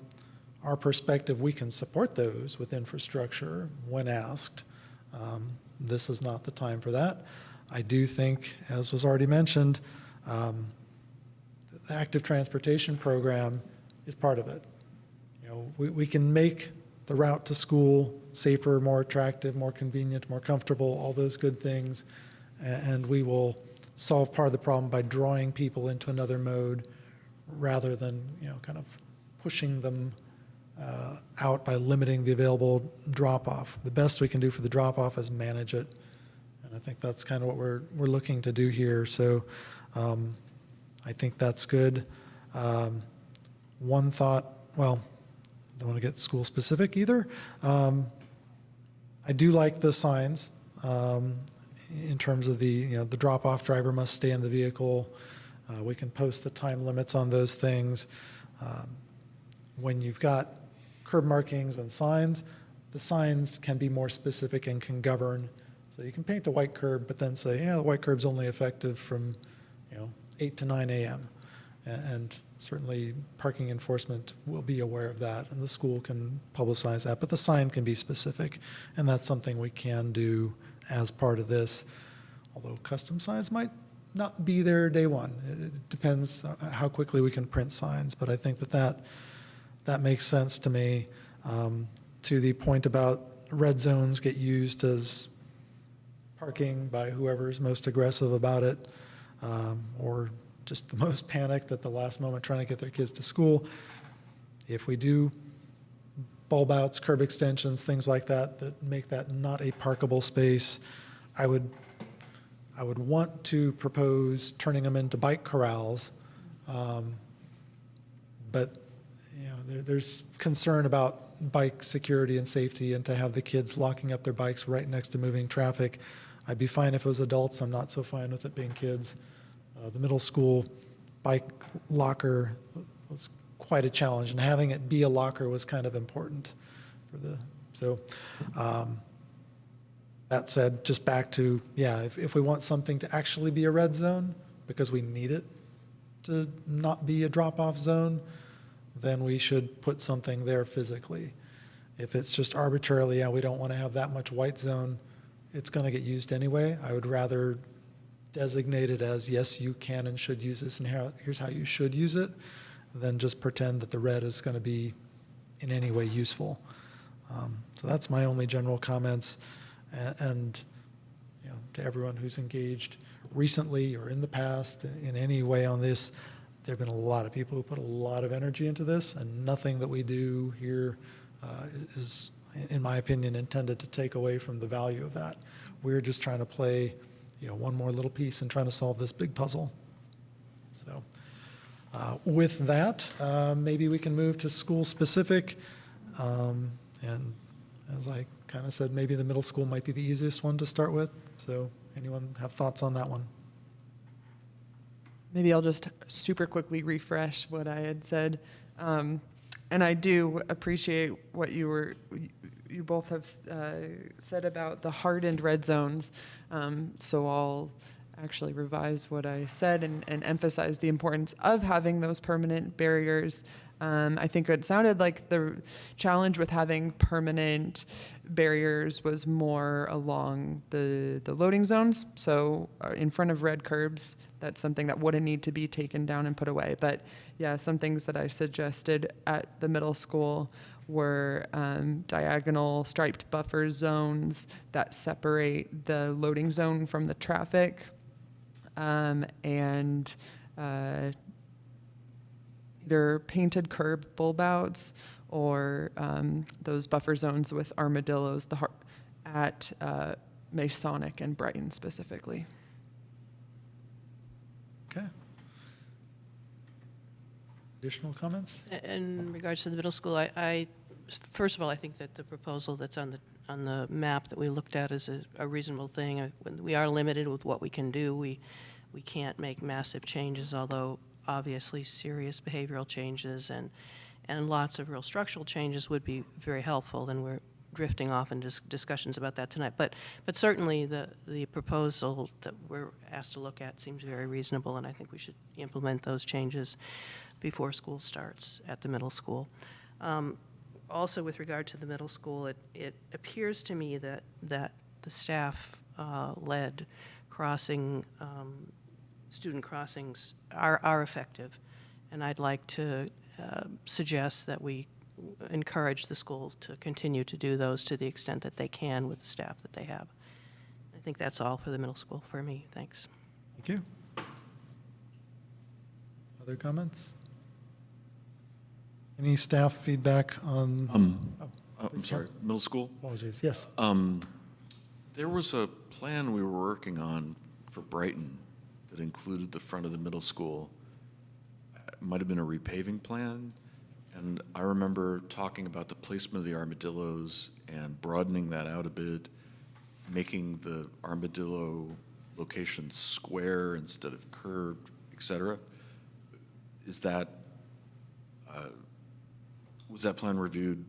our perspective, we can support those with infrastructure when asked. This is not the time for that. I do think, as was already mentioned, the active transportation program is part of it. We can make the route to school safer, more attractive, more convenient, more comfortable, all those good things, and we will solve part of the problem by drawing people into another mode rather than, kind of pushing them out by limiting the available drop-off. The best we can do for the drop-off is manage it, and I think that's kind of what we're looking to do here. So I think that's good. One thought, well, don't want to get school specific either. I do like the signs in terms of the drop-off driver must stay in the vehicle. We can post the time limits on those things. When you've got curb markings and signs, the signs can be more specific and can govern. So you can paint a white curb, but then say, the white curb's only effective from 8 to 9 a.m. And certainly parking enforcement will be aware of that, and the school can publicize that, but the sign can be specific, and that's something we can do as part of this, although custom signs might not be there day one. It depends how quickly we can print signs, but I think that makes sense to me. To the point about red zones get used as parking by whoever's most aggressive about it, or just the most panicked at the last moment trying to get their kids to school. If we do bulb outs, curb extensions, things like that, that make that not a parkable space. I would want to propose turning them into bike corrals, but you know, there's concern about bike security and safety, and to have the kids locking up their bikes right next to moving traffic. I'd be fine if it was adults. I'm not so fine with it being kids. The middle school bike locker was quite a challenge, and having it be a locker was kind of important for the, so that said, just back to, yeah, if we want something to actually be a red zone because we need it to not be a drop-off zone, then we should put something there physically. If it's just arbitrarily, yeah, we don't want to have that much white zone, it's going to get used anyway. I would rather designate it as, yes, you can and should use this, and here's how you should use it, than just pretend that the red is going to be in any way useful. So that's my only general comments. And you know, to everyone who's engaged recently or in the past in any way on this, there have been a lot of people who put a lot of energy into this, and nothing that we do here is, in my opinion, intended to take away from the value of that. We're just trying to play, you know, one more little piece and trying to solve this big puzzle. So with that, maybe we can move to school specific. And as I kind of said, maybe the middle school might be the easiest one to start with. So anyone have thoughts on that one? Maybe I'll just super quickly refresh what I had said. And I do appreciate what you both have said about the hardened red zones. So I'll actually revise what I said and emphasize the importance of having those permanent barriers. I think it sounded like the challenge with having permanent barriers was more along the loading zones. So in front of red curbs, that's something that wouldn't need to be taken down and put away. But yeah, some things that I suggested at the middle school were diagonal striped buffer zones that separate the loading zone from the traffic, and either painted curb bulb outs or those buffer zones with armadillos at Masonic and Brighton specifically. Okay. Additional comments? In regards to the middle school, I first of all, I think that the proposal that's on the map that we looked at is a reasonable thing. We are limited with what we can do. We can't make massive changes, although obviously serious behavioral changes and lots of real structural changes would be very helpful, and we're drifting off in discussions about that tonight. But certainly the proposal that we're asked to look at seems very reasonable, and I think we should implement those changes before school starts at the middle school. Also, with regard to the middle school, it appears to me that the staff-led crossing, student crossings are effective, and I'd like to suggest that we encourage the school to continue to do those to the extent that they can with the staff that they have. I think that's all for the middle school for me. Thanks. Thank you. Other comments? Any staff feedback on? I'm sorry, middle school? Apologies. Yes. There was a plan we were working on for Brighton that included the front of the middle school. It might have been a repaving plan. And I remember talking about the placement of the armadillos and broadening that out a bit, making the armadillo location square instead of curved, et cetera. Is that, was that plan reviewed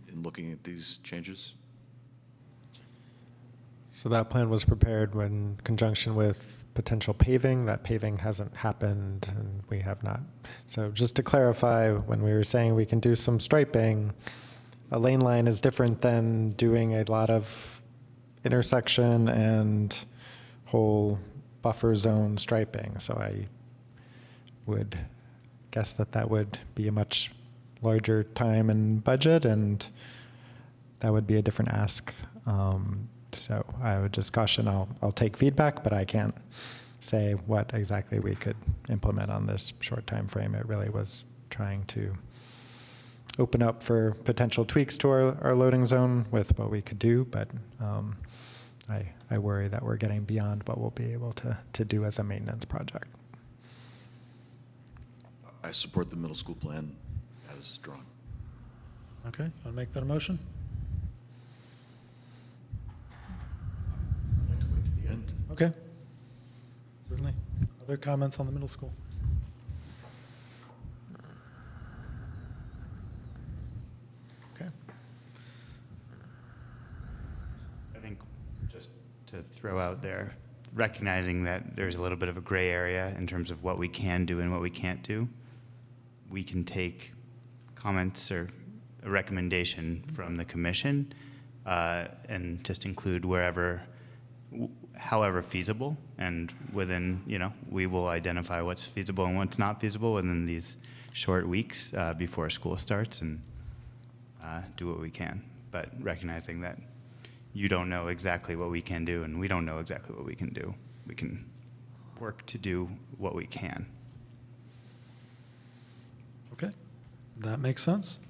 in looking at these changes? So that plan was prepared in conjunction with potential paving. That paving hasn't happened, and we have not. So just to clarify, when we were saying we can do some striping, a lane line is different than doing a lot of intersection and whole buffer zone striping. So I would guess that would be a much larger time and budget, and that would be a different ask. So I would just caution, I'll take feedback, but I can't say what exactly we could implement on this short time frame. It really was trying to open up for potential tweaks to our loading zone with what we could do, but I worry that we're getting beyond what we'll be able to do as a maintenance project. I support the middle school plan as drawn. Okay, want to make that a motion? I'd like to wait to the end. Okay. Certainly. Other comments on the middle school? Okay. I think just to throw out there, recognizing that there's a little bit of a gray area in terms of what we can do and what we can't do, we can take comments or a recommendation from the commission and just include however feasible, and within, we will identify what's feasible and what's not feasible within these short weeks before school starts, and do what we can. But recognizing that you don't know exactly what we can do, and we don't know exactly what we can do. We can work to do what we can. Okay, that makes sense.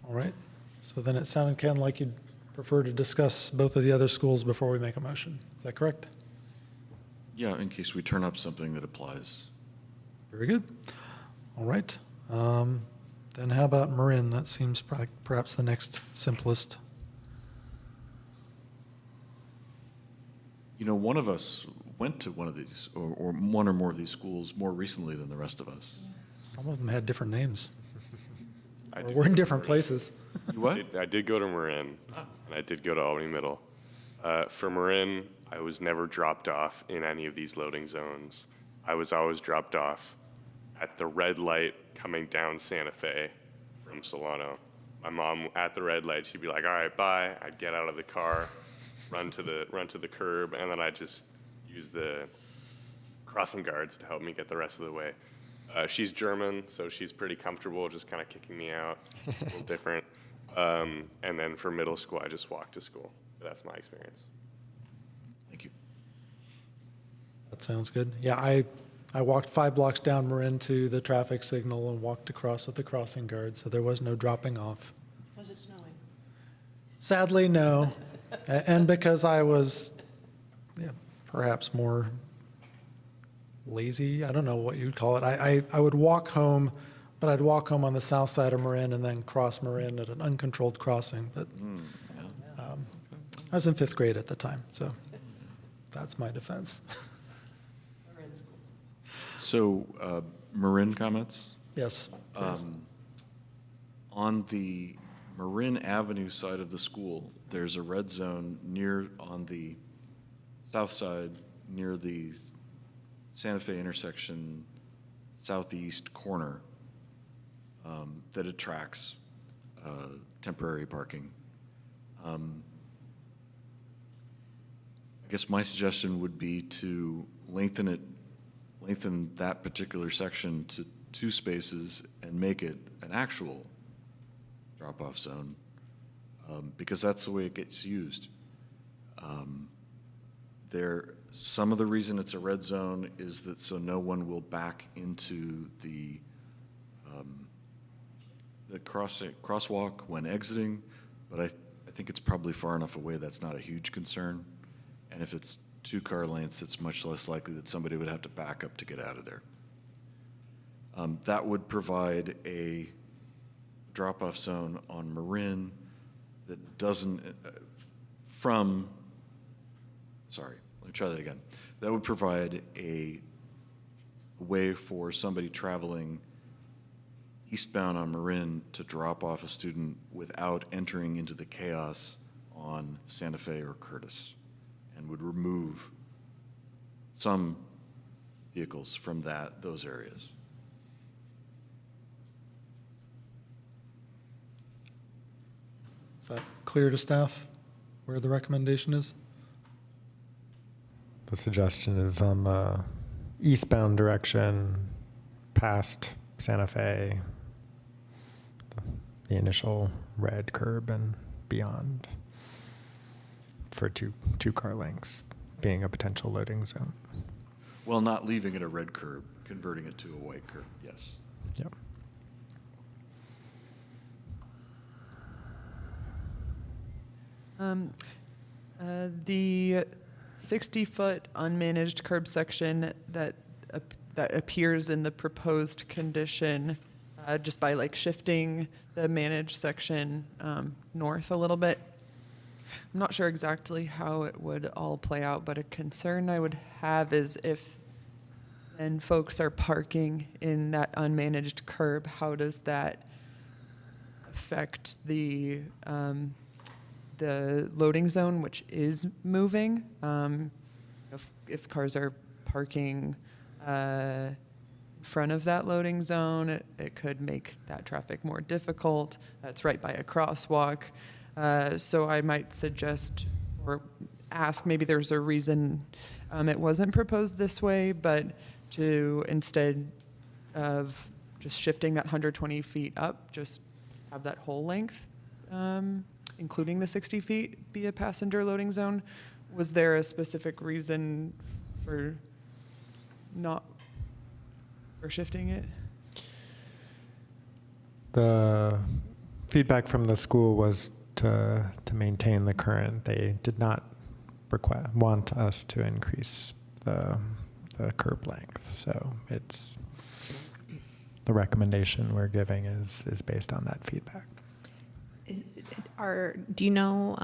All right, so then it sounded, Ken, like you'd prefer to discuss both of the other schools before we make a motion. Is that correct? Yeah, in case we turn up something that applies. Very good. All right. Then how about Marin? That seems perhaps the next simplest. One of us went to one of these, or one or more of these schools more recently than the rest of us. Some of them had different names. I Or did we're in go to different Marin. places. You what? I did go to Marin, and I did go to Albany Middle. For Marin, I was never dropped off in any of these loading zones. I was always dropped off at the red light coming down Santa Fe from Solano. My mom, at the red light, she'd be like, "All right, bye." I'd get out of the car, run to the curb, and then I'd just use the crossing guards to help me get the rest of the way. She's German, so she's pretty comfortable just kind of kicking me out, a little different. And then for middle school, I just walked to school. That's my experience. Thank you. That sounds good. Yeah, I walked 5 blocks down Marin to the traffic signal and walked across with the crossing guard, so there was no dropping off. Was it snowing? Sadly, no. And because I was perhaps more lazy, I don't know what you'd call it. I would walk home, but I'd walk home on the south side of Marin and then cross Marin at an uncontrolled crossing. But I was in 5th grade at the time, so that's my defense. So, Marin comments? Yes, please. On the Marin Avenue side of the school, there's a red zone on the south side, near the Santa Fe intersection southeast corner, that attracts temporary parking. I guess my suggestion would be to lengthen that particular section to 2 spaces and make it an actual drop-off zone, because that's the way it gets used. Some of the reason it's a red zone is that so no one will back into the crosswalk when exiting, but I think it's probably far enough away that's not a huge concern. And if it's 2 car lengths, it's much less likely that somebody would have to back up to get out of there. That would provide a drop-off zone on Marin that doesn't, sorry, let me try that again. That would provide a way for somebody traveling eastbound on Marin to drop off a student without entering into the chaos on Santa Fe or Curtis, and would remove some vehicles from those areas. Is that clear to staff where the recommendation is? The suggestion is on the eastbound direction, past Santa Fe, the initial red curb and beyond, for two car lengths being a potential loading zone. Well, not leaving it a red curb, converting it to a white curb, yes. Yep. The 60-foot unmanaged curb section that appears in the proposed condition, just by like shifting the managed section north a little bit. I'm not sure exactly how it would all play out, but a concern I would have is if then folks are parking in that unmanaged curb, how does that affect the loading zone, which is moving? If cars are parking in front of that loading zone, it could make that traffic more difficult. It's right by a crosswalk. So I might suggest or ask, maybe there's a reason it wasn't proposed this way, but to instead of just shifting that 120 feet up, just have that whole length, including the 60 feet, be a passenger loading zone. Was there a specific reason for shifting it? The feedback from the school was to maintain the current. They did not want us to increase the curb length. So it's the recommendation we're giving is based on that feedback. Do you know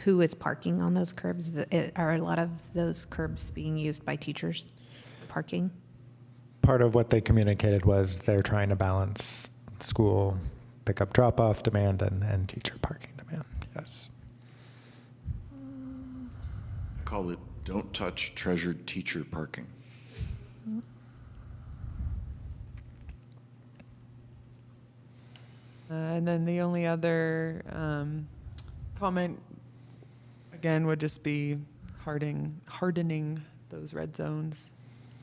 who is parking on those curbs? Are a lot of those curbs being used by teachers parking? Part of what they communicated was they're trying to balance school pickup drop-off demand and teacher parking demand, yes. I call it don't touch treasured teacher parking. And then the only other comment, again, would just be hardening those red zones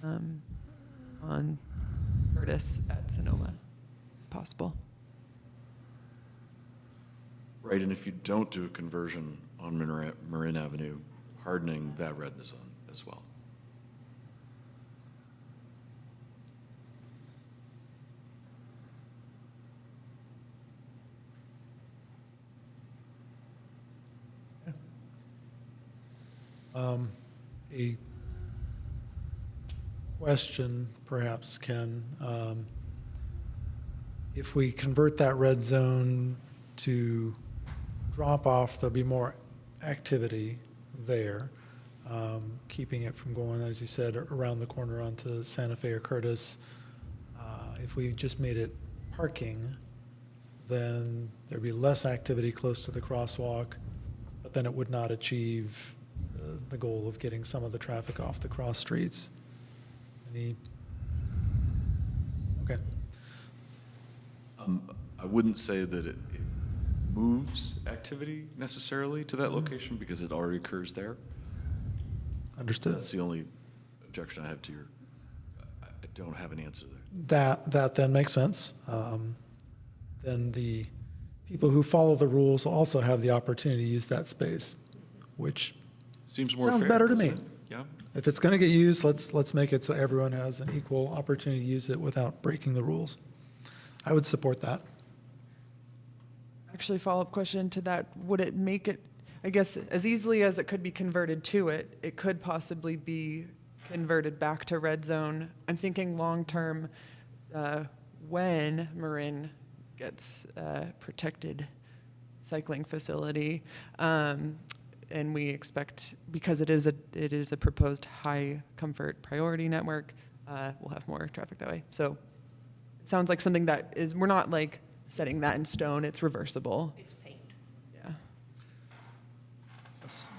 on Curtis at Sonoma, if possible. Right, and if you don't do a conversion on Marin Avenue, hardening that red zone as well. A question, perhaps, Ken. If we convert that red zone to drop off, there'll be more activity there, keeping it from going, as you said, around the corner onto Santa Fe or Curtis. If we just made it parking, then there'd be less activity close to the crosswalk, but then it would not achieve the goal of getting some of the traffic off the cross streets. Okay. I wouldn't say that it moves activity necessarily to that location because it already occurs there. Understood. That's the only objection I have to I don't have an answer there. That then makes sense. Then the people who follow the rules also have the opportunity to use that space, which Seems more sounds fair, better to doesn't me. it? Yeah. If it's going to get used, let's make it so everyone has an equal opportunity to use it without breaking the rules. I would support that. Actually, follow-up question to that, would it make it, I guess, as easily as it could be converted to it, it could possibly be converted back to red zone? I'm thinking long-term, when Marin gets a protected cycling facility, and we expect, because it is a proposed high comfort priority network, we'll have more traffic that way. So it sounds like something that is, we're not like setting that in stone, it's reversible. It's paint. Yeah.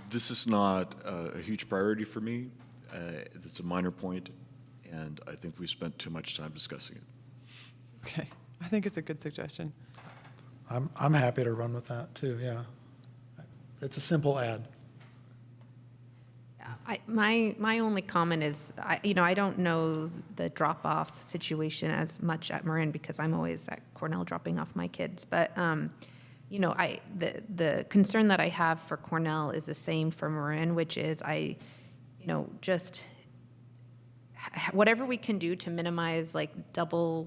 This is not a huge priority for me. It's a minor point, and I think we spent too much time discussing it. Okay, I think it's a good suggestion. I'm happy to run with that too. Yeah, it's a simple add. My only comment is, I don't know the drop-off situation as much at Marin because I'm always at Cornell dropping off my kids. But, the concern that I have for Cornell is the same for Marin, which is just whatever we can do to minimize like double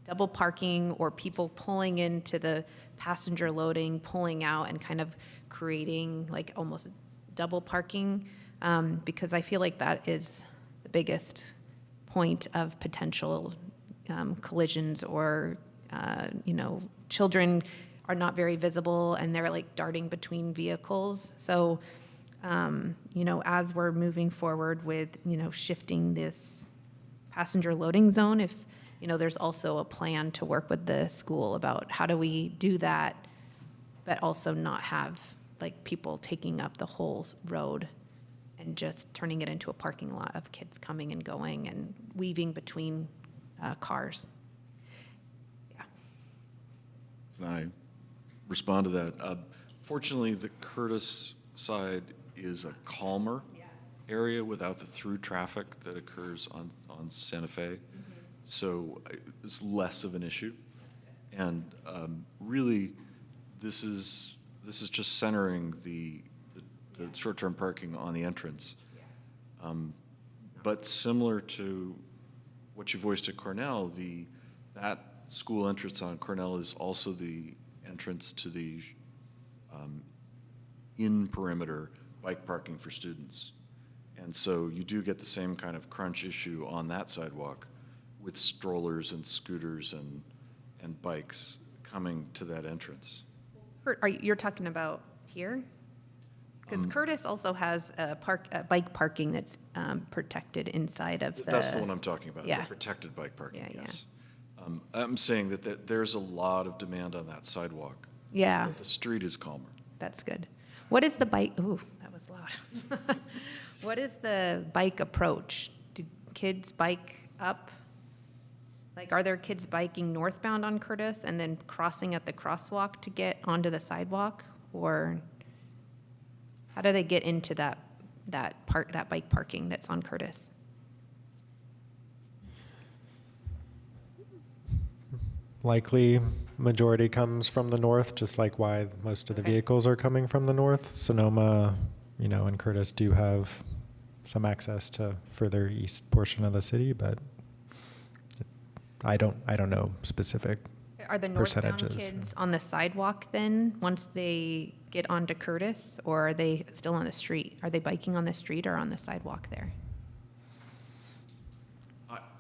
double parking or people pulling into the passenger loading, pulling out and kind of creating like almost double parking, because I feel like that is the biggest point of potential collisions or, children are not very visible and they're like darting between vehicles. So, as we're moving forward with, shifting this passenger loading zone, if, there's also a plan to work with the school about how do we do that, but also not have like people taking up the whole road and just turning it into a parking lot of kids coming and going and weaving between cars. Yeah. Can I respond to that? Fortunately, the Curtis side is a calmer area without the through traffic that occurs on Santa Fe. So it's less of an issue. And really, this is just centering the short-term parking on the entrance. But similar to what you voiced at Cornell, that school entrance on Cornell is also the entrance to the in-perimeter bike parking for students. And so you do get the same kind of crunch issue on that sidewalk with strollers and scooters and bikes coming to that entrance. You're talking about here? Because Curtis also has a bike parking that's protected inside of the. That's the one I'm talking about, Yeah. the protected bike parking, Yeah, yes. I'm saying that there's a lot of demand on that sidewalk. Yeah, But the street is calmer. that's good. What is the bike, ooh, that was loud. What is the bike approach? Do kids bike up? Like, are there kids biking northbound on Curtis and then crossing at the crosswalk to get onto the sidewalk? Or how do they get into that bike parking that's on Curtis? Likely majority comes from the north, just like why most of the vehicles are coming from the north. Sonoma, and Curtis do have some access to further east portion of the city, but I don't know specific Are the northbound percentages. kids on the sidewalk then, once they get onto Curtis, or are they still on the street? Are they biking on the street or on the sidewalk there?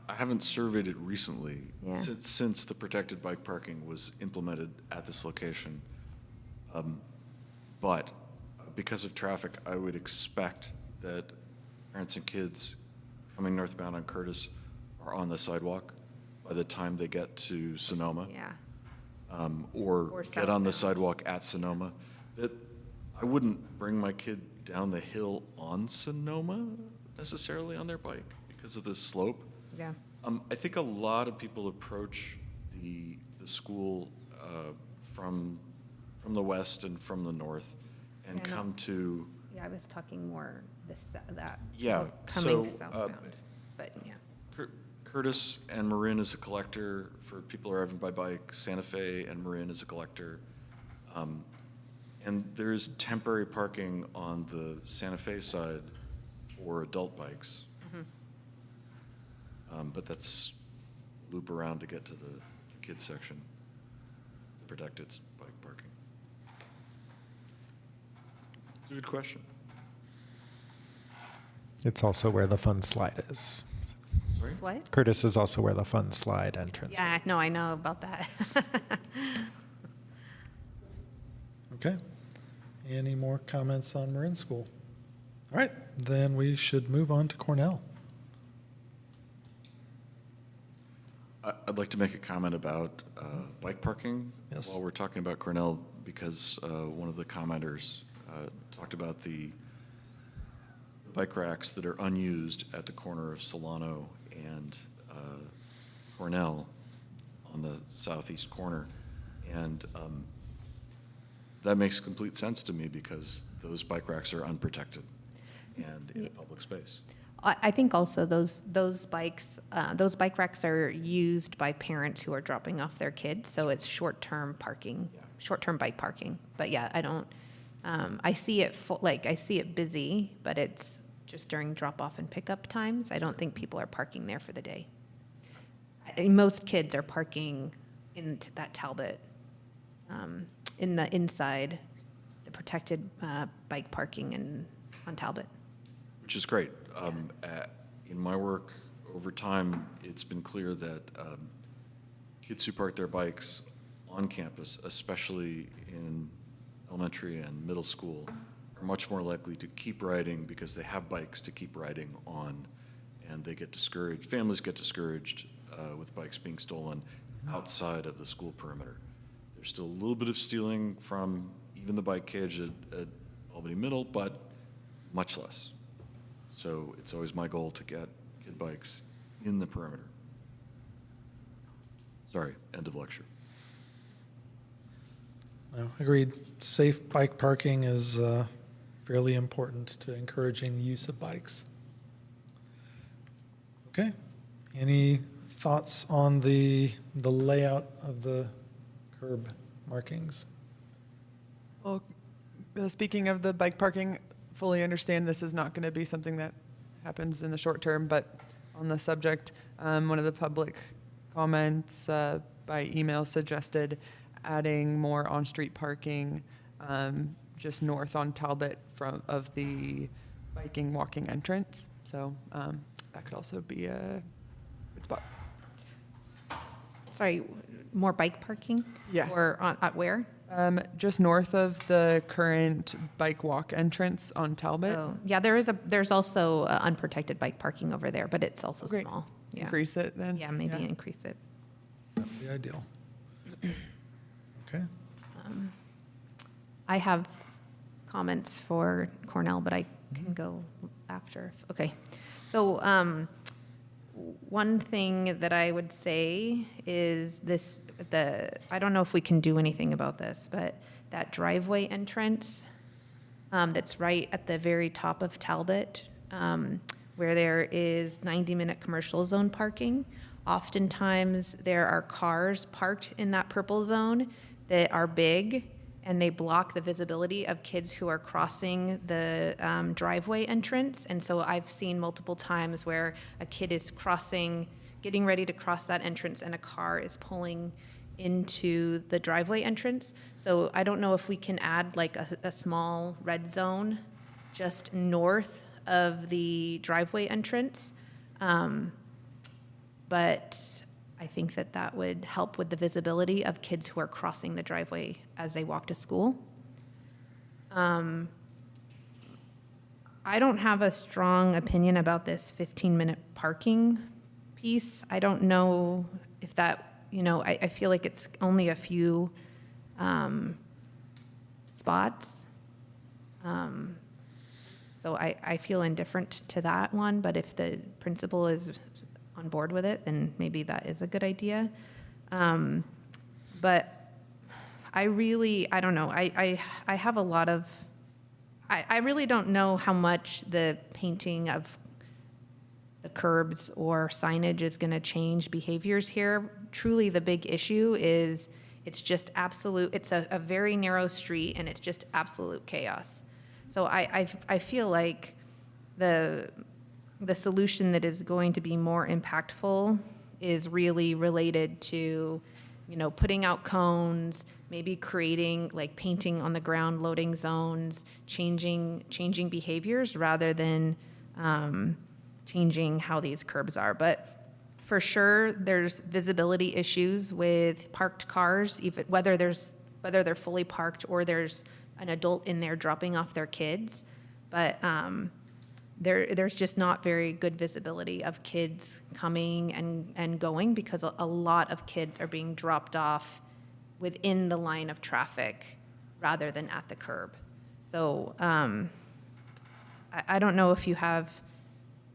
I haven't surveyed it recently, Yeah. since the protected bike parking was implemented at this location. But because of traffic, I would expect that parents and kids coming northbound on Curtis are on the sidewalk by the time they get to Sonoma. Yeah. Or get on the sidewalk at Sonoma. That I wouldn't bring my kid down the hill on Sonoma necessarily on their bike because of the slope. Yeah. I think a lot of people approach the school from the west and from the north and Yeah, I know. come to. Yeah, I was talking more that. Yeah, Coming so, southbound, but yeah. Curtis and Marin is a collector for people who are arriving by bike. Santa Fe and Marin is a collector. And there's temporary parking on the Santa Fe side for adult bikes. But that's loop around to get to the kids section, the protected bike parking. It's a good question. It's also where the fun slide is. Sorry? It's what? Curtis is also where the fun slide entrance Yeah, is. no, I know about that. Okay. Any more comments on Marin School? All right, then we should move on to Cornell. I'd like to make a comment about bike parking Yes. while we're talking about Cornell, because one of the commenters talked about the bike racks that are unused at the corner of Solano and Cornell on the southeast corner. And that makes complete sense to me because those bike racks are unprotected and in a public space. I think also those bike racks are used by parents who are dropping off their kids, so it's short-term parking, short-term bike parking. But yeah, I don't, I see it I see it busy, but it's just during drop-off and pickup times. I don't think people are parking there for the day. Most kids are parking in that Talbot, in the inside, the protected bike parking on Talbot. Which is great. In my work, over time, it's been clear that kids who park their bikes on campus, especially in elementary and middle school, are much more likely to keep riding because they have bikes to keep riding on, and they get discouraged, families get discouraged with bikes being stolen outside of the school perimeter. There's still a little bit of stealing from even the bike cage at Albany Middle, but much less. So it's always my goal to get kid bikes in the perimeter. Sorry, end of lecture. No, agreed. Safe bike parking is fairly important to encouraging the use of bikes. Okay. Any thoughts on the layout of the curb markings? Well, speaking of the bike parking, fully understand this is not going to be something that happens in the short term, but on the subject, one of the public comments by email suggested adding more on-street parking just north on Talbot of the biking walking entrance. So that could also be a good spot. Sorry, more bike parking? Yeah. Or at where? Just north of the current bike walk entrance on Talbot. Oh, yeah, there's also unprotected bike parking over there, but it's also Great. small. Yeah. Increase it then? Yeah, maybe increase it. That would be ideal. Okay. I have comments for Cornell, but I can go after. Okay. So one thing that I would say is I don't know if we can do anything about this, but that driveway entrance that's right at the very top of Talbot, where there is 90-minute commercial zone parking. Oftentimes, there are cars parked in that purple zone that are big, and they block the visibility of kids who are crossing the driveway entrance. And so I've seen multiple times where a kid is getting ready to cross that entrance, and a car is pulling into the driveway entrance. So I don't know if we can add like a small red zone just north of the driveway entrance. But I think that would help with the visibility of kids who are crossing the driveway as they walk to school. I don't have a strong opinion about this 15-minute parking piece. I don't know if that, I feel like it's only a few spots. So I feel indifferent to that one, but if the principal is on board with it, then maybe that is a good idea. But I don't know. I have a lot of, I really don't know how much the painting of the curbs or signage is going to change behaviors here. Truly, the big issue is it's just absolute, it's a very narrow street, and it's just absolute chaos. So I feel like the solution that is going to be more impactful is really related to, putting out cones, maybe creating like painting on the ground, loading zones, changing behaviors rather than changing how these curbs are. But for sure, there's visibility issues with parked cars, even whether they're fully parked or there's an adult in there dropping off their kids. But there's just not very good visibility of kids coming and going, because a lot of kids are being dropped off within the line of traffic rather than at the curb. So I don't know if you have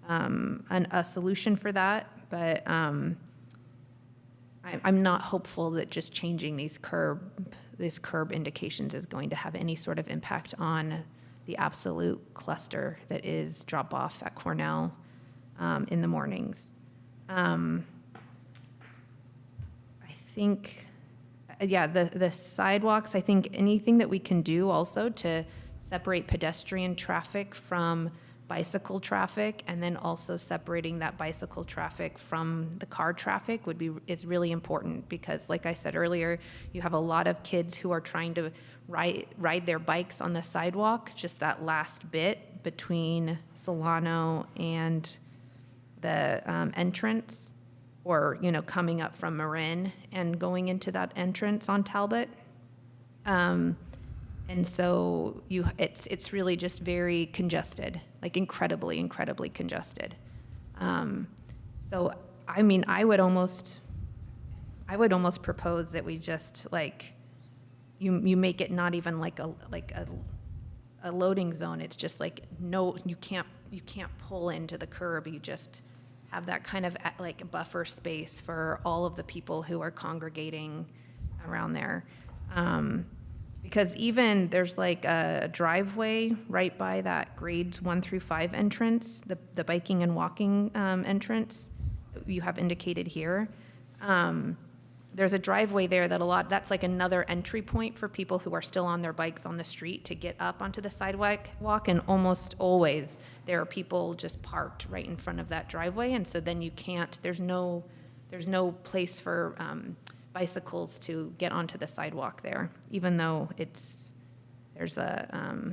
a solution for that, but I'm not hopeful that just changing these curb indications is going to have any sort of impact on the absolute cluster that is drop-off at Cornell in the mornings. I think, the sidewalks, I think anything that we can do also to separate pedestrian traffic from bicycle traffic, and then also separating that bicycle traffic from the car traffic is really important, because like I said earlier, you have a lot of kids who are trying to ride their bikes on the sidewalk, just that last bit between Solano and the entrance, or, you know, coming up from Marin and going into that entrance on Talbot. And so it's really just very congested, like incredibly, incredibly congested. So, I mean, I would almost propose that we just like, you make it not even like a loading zone. It's just like, no, you can't pull into the curb. You just have that kind of like buffer space for all of the people who are congregating around there. Because even there's like a driveway right by that grades 1 through 5 entrance, the biking and walking entrance you have indicated here. There's a driveway there that's like another entry point for people who are still on their bikes on the street to get up onto the sidewalk, and almost always there are people just parked right in front of that driveway, and so then there's no place for bicycles to get onto the sidewalk there, even though there's a,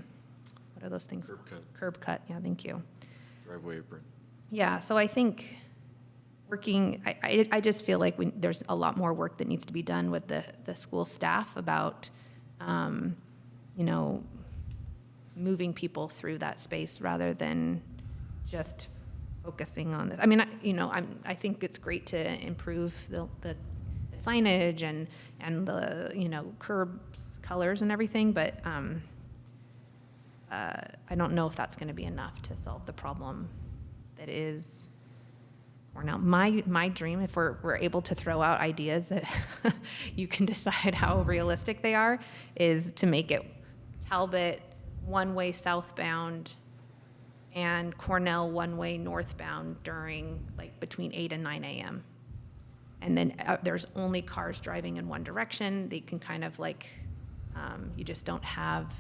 what are those things? Curb cut. Curb cut, yeah, thank you. Driveway apron. Yeah, so I think I just feel like there's a lot more work that needs to be done with the school staff about, you know, moving people through that space rather than just focusing on this. I mean, I think it's great to improve the signage and the, you know, curbs colors and everything, but I don't know if that's going to be enough to solve the problem that is Cornell. My dream, if we're able to throw out ideas that you can decide how realistic they are, is to make it Talbot one-way southbound and Cornell one-way northbound during like between 8 and 9 a.m. And then there's only cars driving in one direction. They can kind of like, you just don't have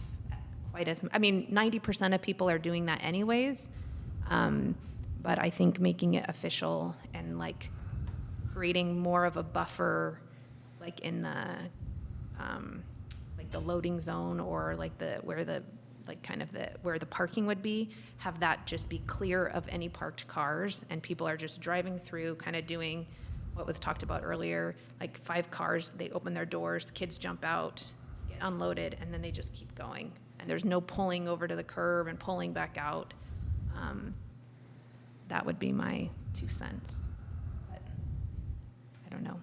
quite as, I mean, 90% of people are doing that anyways. But I think making it official and like creating more of a buffer, like in the, like the loading zone, or like where the parking would be, have that just be clear of any parked cars, and people are just driving through, kind of doing what was talked about earlier, like 5 cars, they open their doors, the kids jump out, get unloaded, and then they just keep going. And there's no pulling over to the curb and pulling back out. That would be my 2 cents. But I don't know.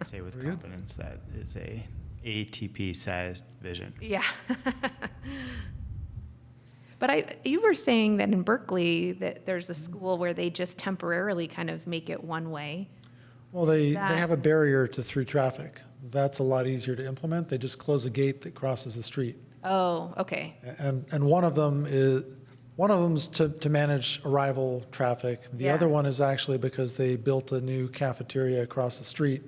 Say with confidence that is a ATP-sized vision. Yeah. But you were saying that in Berkeley that there's a school where they just temporarily kind of make it one way. Well, they have a barrier to through traffic. That's a lot easier to implement. They just close a gate that crosses the street. Oh, okay. And one of them is to manage arrival traffic. The Yeah. other one is actually because they built a new cafeteria across the street,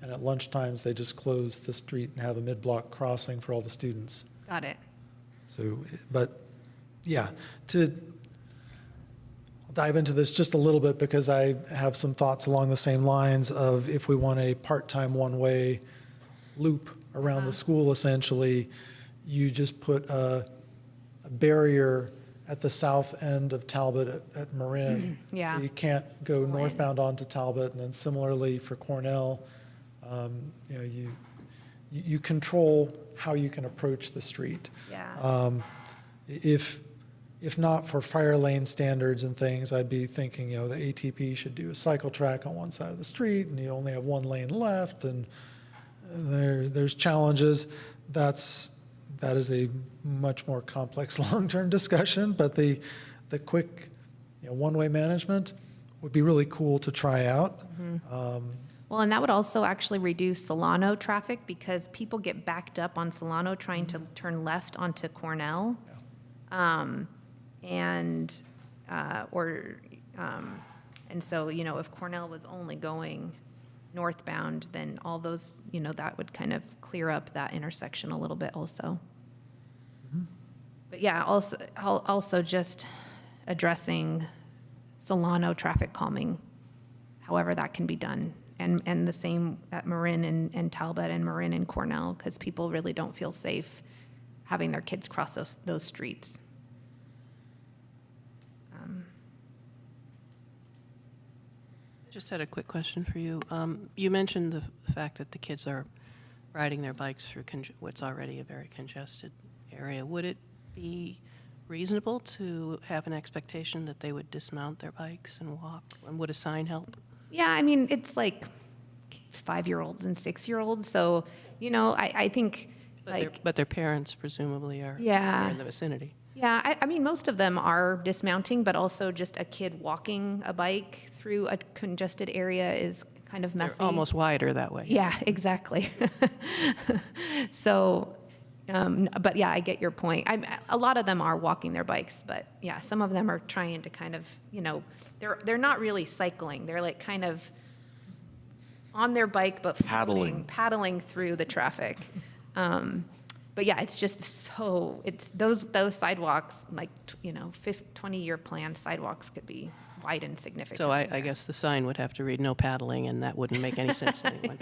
and at lunchtimes they just close the street and have a mid-block crossing for all the students. Got it. So, but yeah, I'll dive into this just a little bit because I have some thoughts along the same lines of, if we want a part-time one-way loop around the school, essentially, you just put a barrier at the south end of Talbot at Marin. Yeah. So you can't go northbound onto Talbot, and then similarly for Cornell, you know, you control how you can approach the street. Yeah. If not for fire lane standards and things, I'd be thinking, you know, the ATP should do a cycle track on one side of the street, and you only have one lane left, and there's challenges. That is a much more complex long-term discussion, but the quick, you know, one-way management would be really cool to try out. Well, and that would also actually reduce Solano traffic, because people get backed up on Solano trying to turn left onto Cornell. And so, you know, if Cornell was only going northbound, then all those, you know, that would kind of clear up that intersection a little bit also. But yeah, also just, addressing Solano traffic calming, however that can be done. And the same at Marin and Talbot and Marin and Cornell, because people really don't feel safe having their kids cross those streets. Just had a quick question for you. You mentioned the fact that the kids are riding their bikes through what's already a very congested area. Would it be reasonable to have an expectation that they would dismount their bikes and walk? And would a sign help? Yeah, I mean, it's like 5-year-olds and 6-year-olds. So, you know, I think But their parents presumably are Yeah. in the vicinity. Yeah, I mean, most of them are dismounting, but also just a kid walking a bike through a congested area is kind of messy. They're almost wider that way. Yeah, exactly. So, but yeah, I get your point. A lot of them are walking their bikes, but yeah, some of them are trying to kind of, you know, they're not really cycling. They're like kind of on their bike, but paddling through the traffic. But yeah, it's just so, it's those sidewalks, like, you know, 20-year plan sidewalks could be widened significantly. So I guess the sign would have to read no paddling, and that wouldn't make any sense to anyone.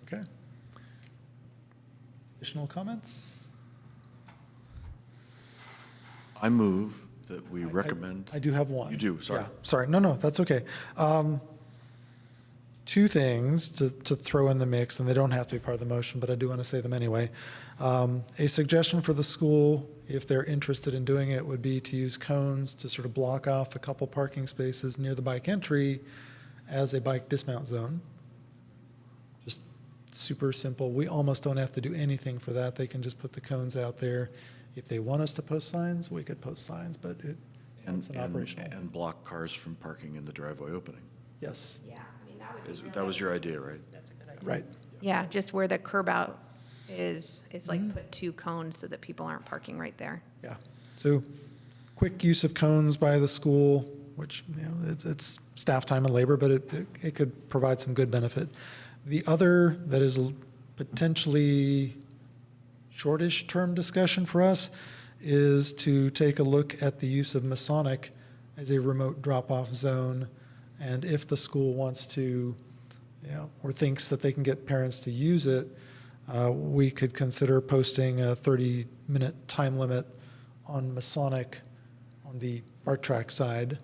Okay. Additional comments? I move that we recommend. I do have one. You do, sorry. Yeah, sorry, no, that's okay. Two things to throw in the mix, and they don't have to be part of the motion, but I do want to say them anyway. A suggestion for the school, if they're interested in doing it, would be to use cones to sort of block off a couple parking spaces near the bike entry as a bike dismount zone. Just super simple. We almost don't have to do anything for that. They can just put the cones out there. If they want us to post signs, we could post signs, but it's an operational. And block cars from parking in the driveway opening. Yes, Yeah, I mean, that would be That was your idea, right? right. Yeah, just where the curb out is like put 2 cones so that people aren't parking right there. Yeah. So quick use of cones by the school, which, you know, it's staff time and labor, but it could provide some good benefit. The other that is potentially shortish term discussion for us is to take a look at the use of Masonic as a remote drop-off zone. And if the school wants to, you know, or thinks that they can get parents to use it, we could consider posting a 30-minute time limit on Masonic on the BART track side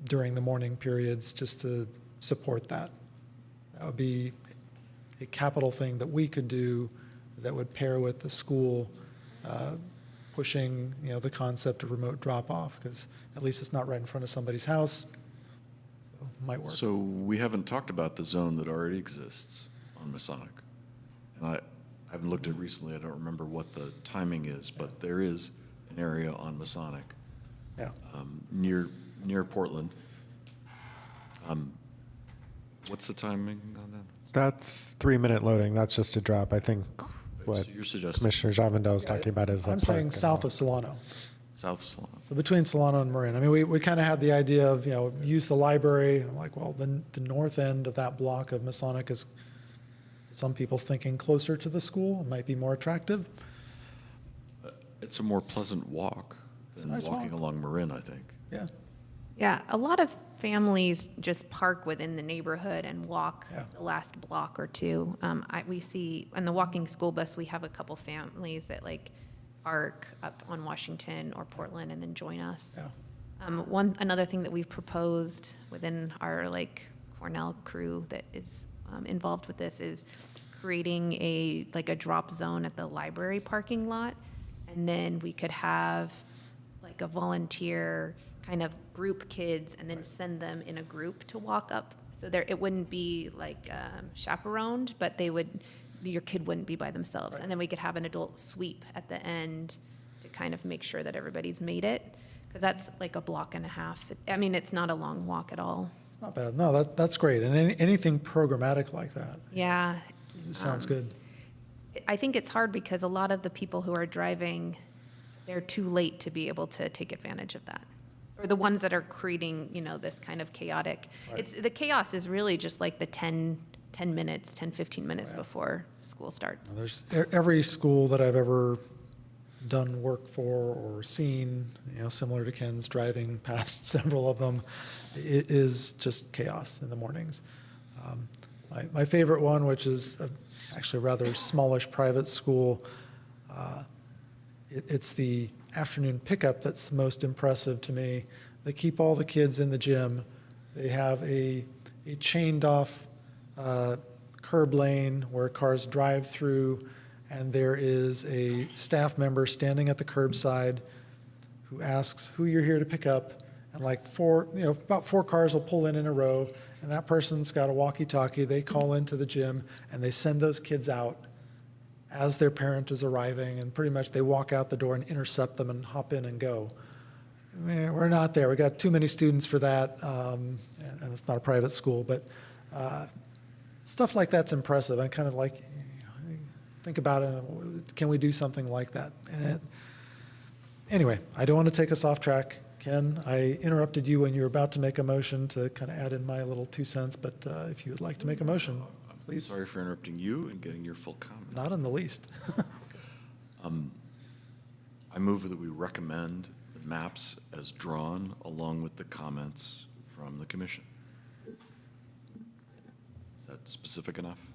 during the morning periods, just to support that. That would be a capital thing that we could do that would pair with the school pushing, you know, the concept of remote drop-off, because at least it's not right in front of somebody's house. So it might work. So we haven't talked about the zone that already exists on Masonic. And I haven't looked at it recently. I don't remember what the timing is, but there is an area on Masonic Yeah. near Portland. What's the timing on that? That's 3-minute loading. That's just a drop. I think what So you're suggesting Commissioner Javendel was talking about is I'm saying south of Solano. south of Solano. So between Solano and Marin. I mean, we kind of had the idea of, you know, use the library. I'm like, well, the north end of that block of Masonic is, some people's thinking, closer to the school. It might be more attractive. It's a more pleasant walk than nice walking walk. along Marin, I think. Yeah. Yeah, a lot of families just park within the neighborhood and walk Yeah. the last block or 2. We see, on the walking school bus, we have a couple families that like park up on Washington or Portland and then join us. Yeah. Another thing that we've proposed within our like Cornell crew that is involved with this is creating a drop zone at the library parking lot, and then we could have like a volunteer kind of group kids and then send them in a group to walk up. So it wouldn't be like chaperoned, but your kid wouldn't be by themselves. And then we could have an adult sweep at the end to kind of make sure that everybody's made it. Because that's like a block and a half. I mean, it's not a long walk at all. Not bad. No, that's great. And anything programmatic like that, Yeah. it sounds good. I think it's hard because a lot of the people who are driving, they're too late to be able to take advantage of that. Or the ones that are creating, you know, this kind of chaotic. Right. The chaos is really just like the 10 minutes, 10, 15 minutes before school starts. There's every school that I've ever done work for or seen, similar to Ken's driving past several of them. It is just chaos in the mornings. My favorite one, which is actually a rather smallish private school, it's the afternoon pickup that's the most impressive to me. They keep all the kids in the gym. They have a chained off curb lane where cars drive through, and there is a staff member standing at the curbside who asks who you're here to pick up, and about 4 cars will pull in a row, and that person's got a walkie-talkie. They call into the gym, and they send those kids out as their parent is arriving, and pretty much they walk out the door and intercept them and hop in and go. We're not there. We got too many students for that, and it's not a private school, but stuff like that's impressive. I kind of think about it, can we do something like that? Anyway, I don't want to take us off track. Ken, I interrupted you when you were about to make a motion to kind of add in my little 2 cents, but if you would like to make a motion, please. Sorry for interrupting you and getting your full comment. Not in the least. I move that we recommend the maps as drawn along with the comments from the commission. Is that specific enough?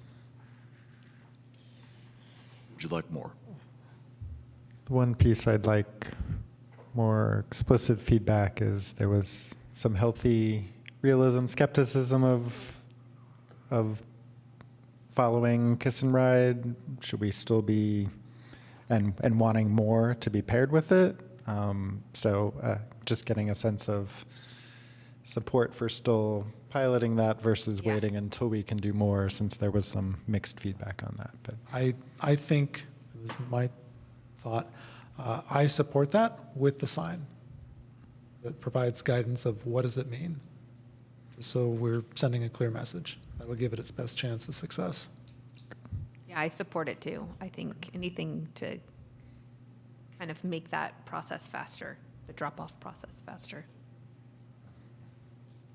Would you like more? The one piece I'd like more explicit feedback is there was some healthy realism, skepticism of following Kiss and Ride. Should we still be and wanting more to be paired with it? So just getting a sense of support for still piloting that versus waiting until we can do more, since there was some mixed feedback on that. But I think, this is my thought, I support that with the sign that provides guidance of what does it mean. So we're sending a clear message that will give it its best chance of success. Yeah, I support it too. I think anything to kind of make that process faster, the drop-off process faster.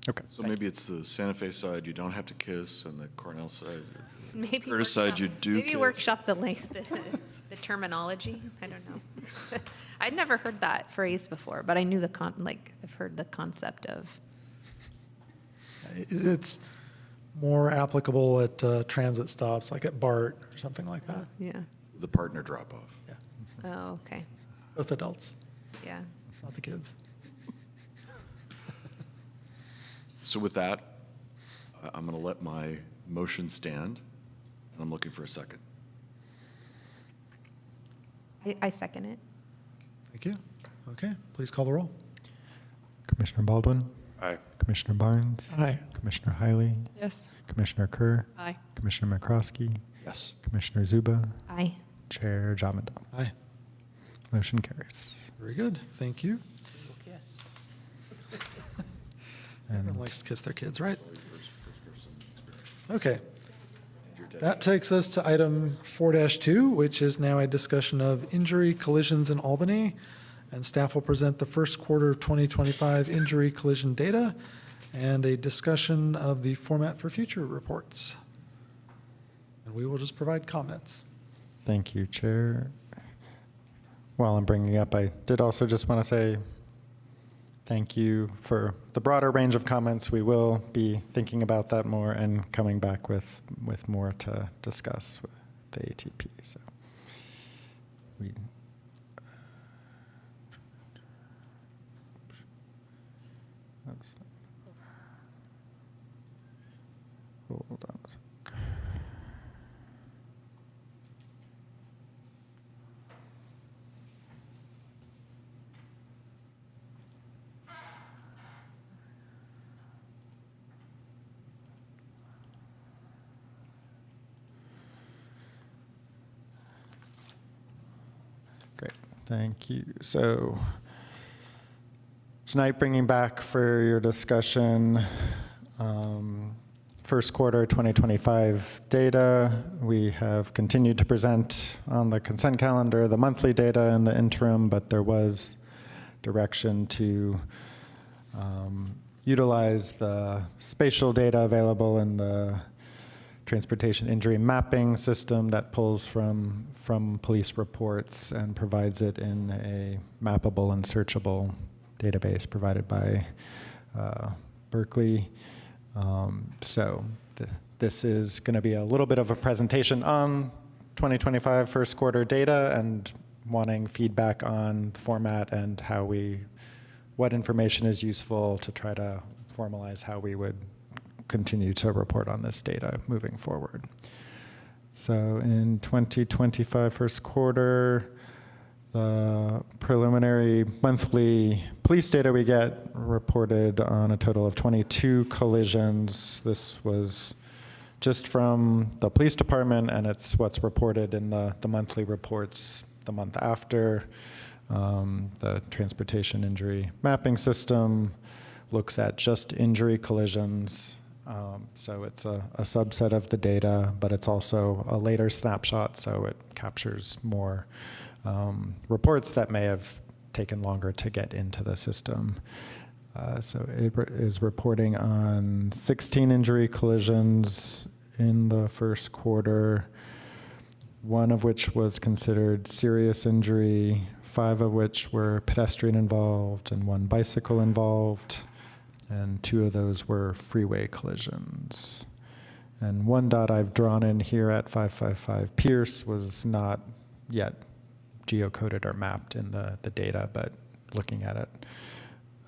okay. So maybe it's the Santa Fe side, you don't have to kiss, and the Cornell side, Maybe Curtis side, you do maybe kiss. workshop the terminology. I don't know. I'd never heard that phrase before, but I knew I've heard the concept of. It's more applicable at transit stops, like at BART or something like that. Yeah. the partner drop-off. Yeah, Oh, okay. both adults, Yeah. not the kids. So with that, I'm going to let my motion stand, and I'm looking for a second. I second it. Thank you. Okay, please call the roll. Commissioner Baldwin, Aye. Commissioner Barnes, Aye. Commissioner Hiley, Yes. Commissioner Kerr, Aye. Commissioner McCroskey, Yes. Commissioner Zuba, Aye. Chair Jamindal. Aye. Motion carries. Very good. Thank you. Yes. Everyone And likes to kiss their kids, right? Okay. That takes us to item 4-2, which is now a discussion of injury collisions in Albany. And staff will present the first quarter of 2025 injury collision data and a discussion of the format for future reports. And we will just provide comments. thank you, Chair. While I'm bringing up, I did also just want to say thank you for the broader range of comments. We will be thinking about that more and coming back with more to discuss with the ATP. So we. That's, hold on a sec. Great, thank you. So tonight, bringing back for your discussion, first quarter 2025 data. We have continued to present on the consent calendar the monthly data in the interim, but there was direction to utilize the spatial data available in the transportation injury mapping system that pulls from police reports and provides it in a mappable and searchable database provided by Berkeley. This is going to be a little bit of a presentation on 2025 first quarter data and wanting feedback on the format and what information is useful to try to formalize how we would continue to report on this data moving forward. So in 2025 first quarter, the preliminary monthly police data we get reported on a total of 22 collisions. This was just from the police department, and it's what's reported in the monthly reports the month after. The transportation injury mapping system looks at just injury collisions. So it's a subset of the data, but it's also a later snapshot, so it captures more reports that may have taken longer to get into the system. So it is reporting on 16 injury collisions in the first quarter, one of which was considered serious injury, 5 of which were pedestrian involved and 1 bicycle involved, and 2 of those were freeway collisions. And one dot I've drawn in here at 555 Pierce was not yet geocoded or mapped in the data, but looking at it,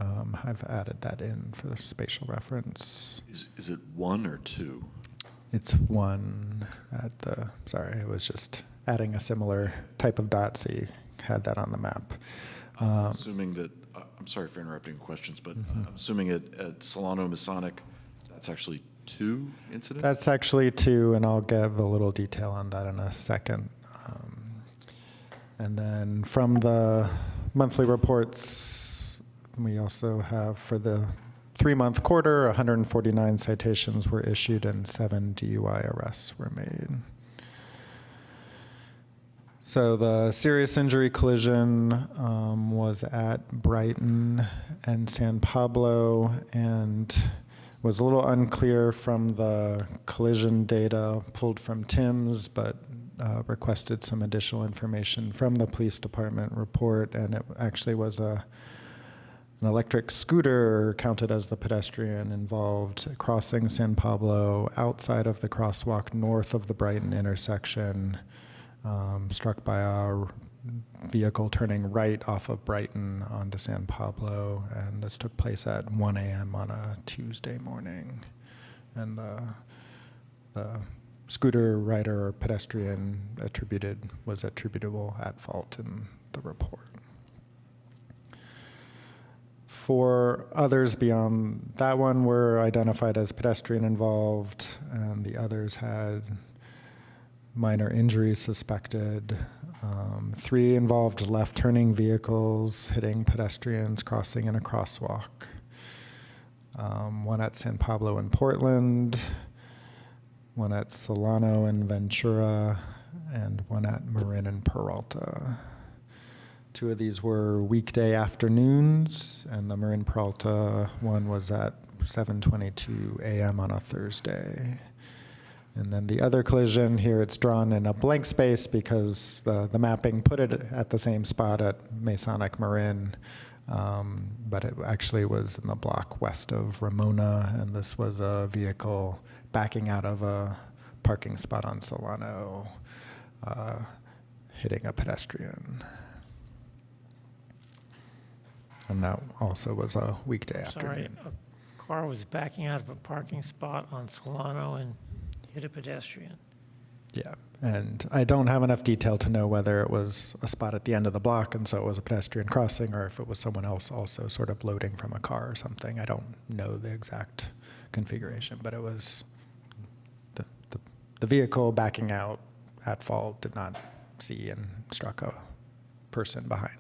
I've added that in for spatial reference. Is it 1 or 2? It's 1 at sorry, it was just adding a similar type of dot, so you had that on the map. Assuming that, I'm sorry for interrupting questions, but I'm assuming at Solano Masonic, that's actually 2 incidents? That's actually 2, and I'll give a little detail on that in a second. And then from the monthly reports, we also have for the 3-month quarter, 149 citations were issued and 7 DUI arrests were made. So the serious injury collision was at Brighton and San Pablo, and was a little unclear from the collision data pulled from Tim's, but requested some additional information from the police department report, and it actually was an electric scooter counted as the pedestrian involved crossing San Pablo outside of the crosswalk north of the Brighton intersection, struck by a vehicle turning right off of Brighton onto San Pablo, and this took place at 1 a.m. on a Tuesday morning. And the scooter rider or pedestrian was attributable at fault in the report. 4 others beyond that one were identified as pedestrian involved, and the others had minor injuries suspected. 3 involved left-turning vehicles hitting pedestrians crossing in a crosswalk. 1 at San Pablo and Portland, 1 at Solano and Ventura, and 1 at Marin and Peralta. 2 of these were weekday afternoons, and the Marin Peralta one was at 7:22 a.m. on a Thursday. And then the other collision here, it's drawn in a blank space because the mapping put it at the same spot at Masonic Marin, but it actually was in the block west of Ramona, and this was a vehicle backing out of a parking spot on Solano, hitting a pedestrian. And that also was a weekday afternoon. Sorry, a car was backing out of a parking spot on Solano and hit a pedestrian. Yeah, and I don't have enough detail to know whether it was a spot at the end of the block and so it was a pedestrian crossing, or if it was someone else also sort of loading from a car or something. I don't know the exact configuration, but it was the vehicle backing out at fault, did not see, and struck a person behind.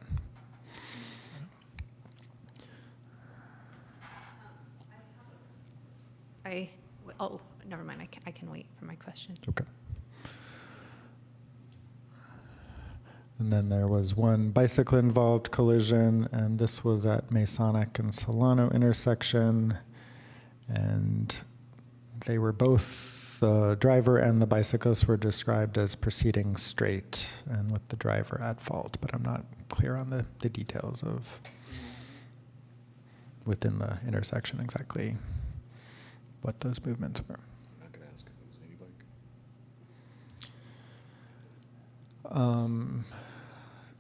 Oh, never mind. I can wait for my question. Okay. And then there was 1 bicycle-involved collision, and this was at Masonic and Solano intersection, and they were both the driver and the bicyclist were described as proceeding straight and with the driver at fault, but I'm not clear on the details of within the intersection exactly what those movements were. I'm not going to ask if it was an e-bike.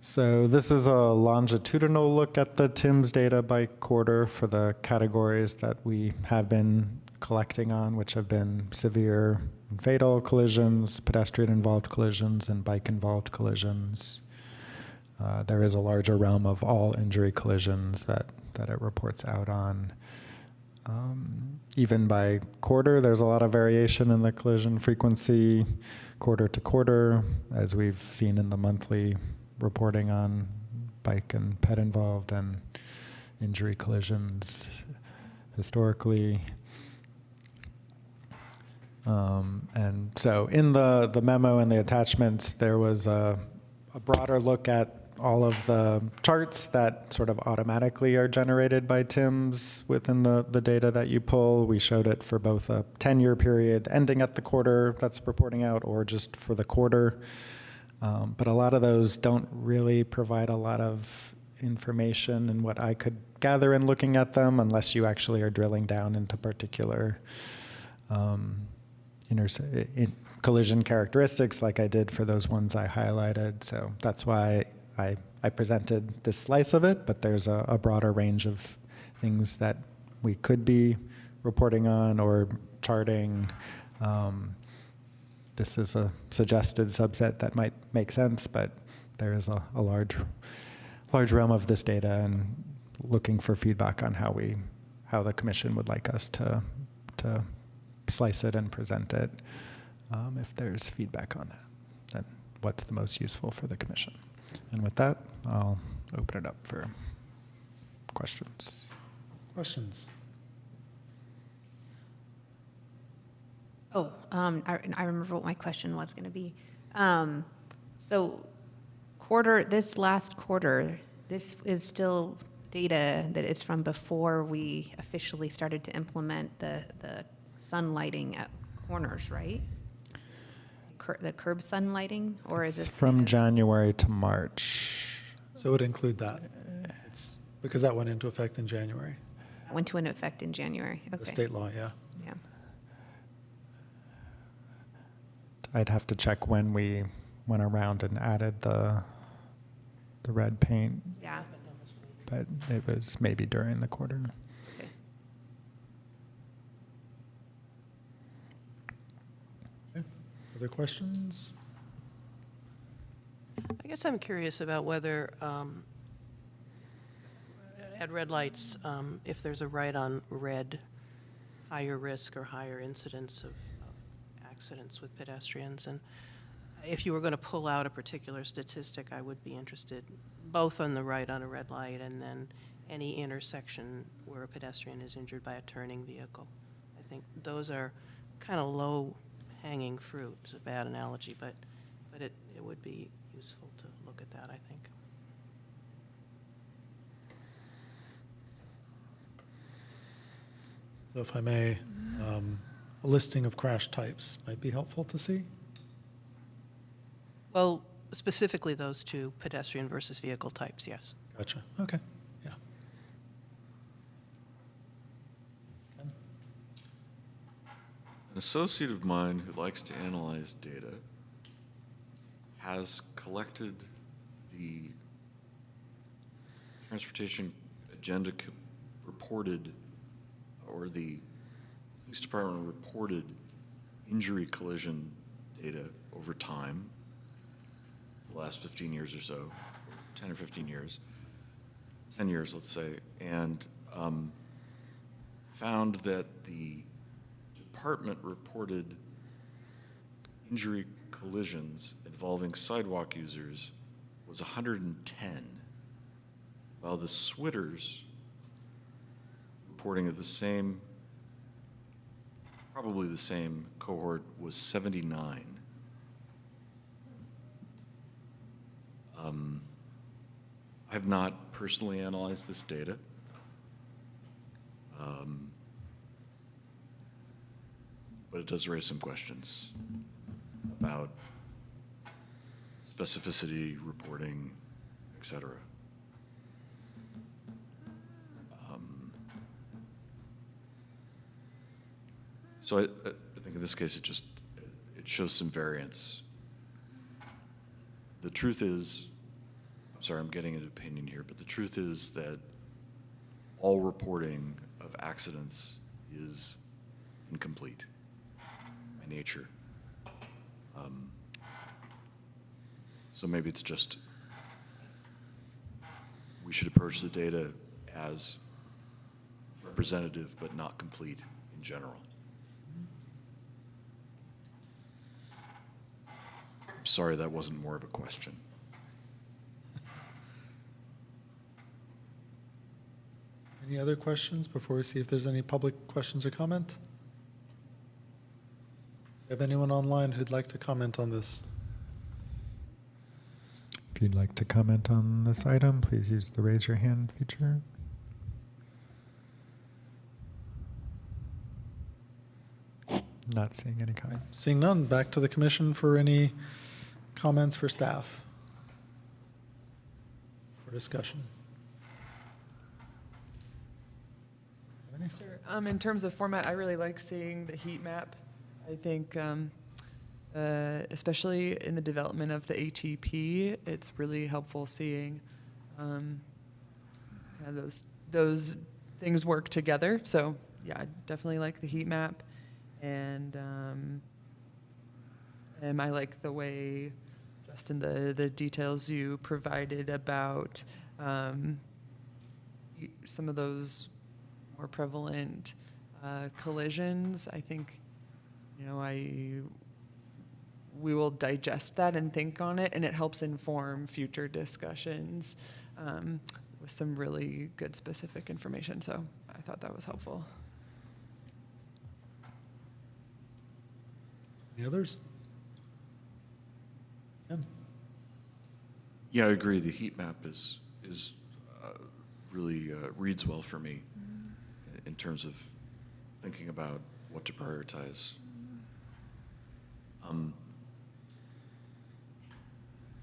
So this is a longitudinal look at the TIMS data by quarter for the categories that we have been collecting on, which have been severe and fatal collisions, pedestrian-involved collisions, and bike-involved collisions. There is a larger realm of all injury collisions that it reports out on. Even by quarter, there's a lot of variation in the collision frequency, quarter to quarter, as we've seen in the monthly reporting on bike and ped involved and injury collisions historically. And so in the memo and the attachments, there was a broader look at all of the charts that sort of automatically are generated by TIMS within the data that you pull. We showed it for both a 10-year period ending at the quarter that's reporting out or just for the quarter. But a lot of those don't really provide a lot of information in what I could gather in looking at them unless you actually are drilling down into particular collision characteristics like I did for those ones I highlighted. So that's why I presented this slice of it, but there's a broader range of things that we could be reporting on or charting. This is a suggested subset that might make sense, but there is a large realm of this data and looking for feedback on how the commission would like us to slice it and present it. If there's feedback on that, then what's the most useful for the commission? And with that, I'll open it up for questions. Questions? Oh, I remember what my question was going to be. So this last quarter, this is still data that is from before we officially started to implement the sun lighting at corners, right? The curb sun lighting, or is It's this from January to March. So it would include that. It's because that went into effect in January. went to an effect in January? Okay. The state law, yeah. Yeah. I'd have to check when we went around and added the red paint, Yeah. but it was maybe during the quarter. Okay. Okay. Other questions? I guess I'm curious about whether, at red lights, if there's a right on red, higher risk or higher incidence of accidents with pedestrians. And if you were going to pull out a particular statistic, I would be interested both on the right on a red light and then any intersection where a pedestrian is injured by a turning vehicle. I think those are kind of low-hanging fruit. It's a bad analogy, but it would be useful to look at that, I think. So if I may, a listing of crash types might be helpful to see. Well, specifically those two, pedestrian versus vehicle types, yes. Gotcha. Okay. Yeah. An associate of mine who likes to analyze data has collected the transportation agenda reported, or the police department reported injury collision data over time, the last 15 years or so, 10 or 15 years, 10 years, let's say, and found that the department reported injury collisions involving sidewalk users was 110, while the Switters reporting of the same, probably the same cohort, was 79. I have not personally analyzed this data. but it does raise some questions about specificity, reporting, et cetera. So I think in this case, it shows some variance. The truth is, I'm sorry, I'm getting an opinion here, but the truth is that all reporting of accidents is incomplete by nature. So maybe it's just, we should approach the data as representative but not complete in general. I'm sorry that wasn't more of a question. Any other questions before we see if there's any public questions or comment? Have anyone online who'd like to comment on this? If you'd like to comment on this item, please use the raise your hand feature. Not seeing any comment. Seeing none, back to the commission for any comments for staff for discussion. Sure. In terms of format, I really like seeing the heat map. I think, especially in the development of the ATP, it's really helpful seeing kind of those things work together. So yeah, I definitely like the heat map, and I like the way, Justin, the details you provided about some of those more prevalent collisions. I think, we will digest that and think on it, and it helps inform future discussions with some really good specific information. So I thought that was helpful. Any others? Yeah, I agree. The heat map is really reads well for me in terms of thinking about what to prioritize.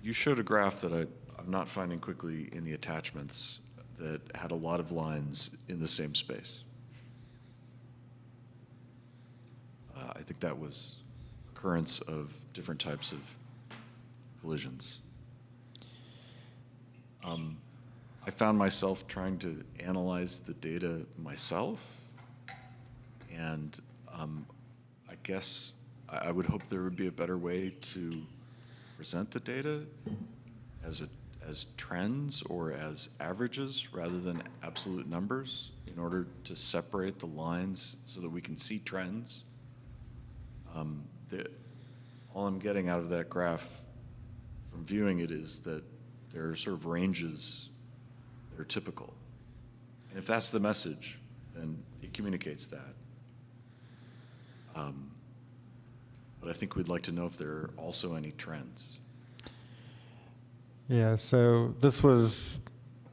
You showed a graph that I'm not finding quickly in the attachments that had a lot of lines in the same space. I think that was occurrence of different types of collisions. I found myself trying to analyze the data myself, and I guess I would hope there would be a better way to present the data as trends or as averages rather than absolute numbers in order to separate the lines so that we can see trends. All I'm getting out of that graph from viewing it is that there are sort of ranges that are typical. And if that's the message, then it communicates that. But I think we'd like to know if there are also any trends. Yeah, so this was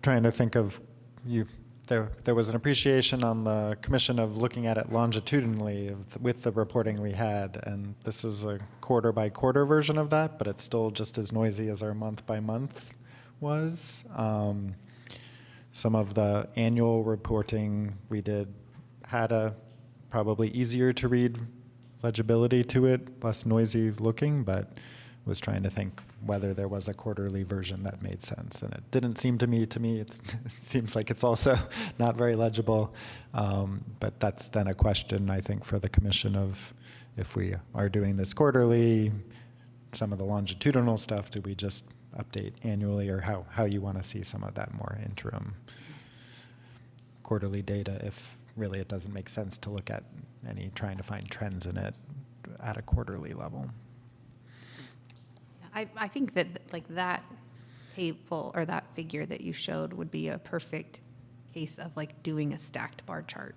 trying to think of there was an appreciation on the commission of looking at it longitudinally with the reporting we had, and this is a quarter by quarter version of that, but it's still just as noisy as our month by month was. Some of the annual reporting we did had a probably easier to read legibility to it, less noisy looking, but was trying to think whether there was a quarterly version that made sense. And it didn't seem to me, it seems like it's also not very legible. But that's then a question, I think, for the commission of if we are doing this quarterly, some of the longitudinal stuff, do we just update annually, or how you want to see some of that more interim quarterly data if really it doesn't make sense to look at trying to find trends in it at a quarterly level. I think that that table or that figure that you showed would be a perfect case of doing a stacked bar chart.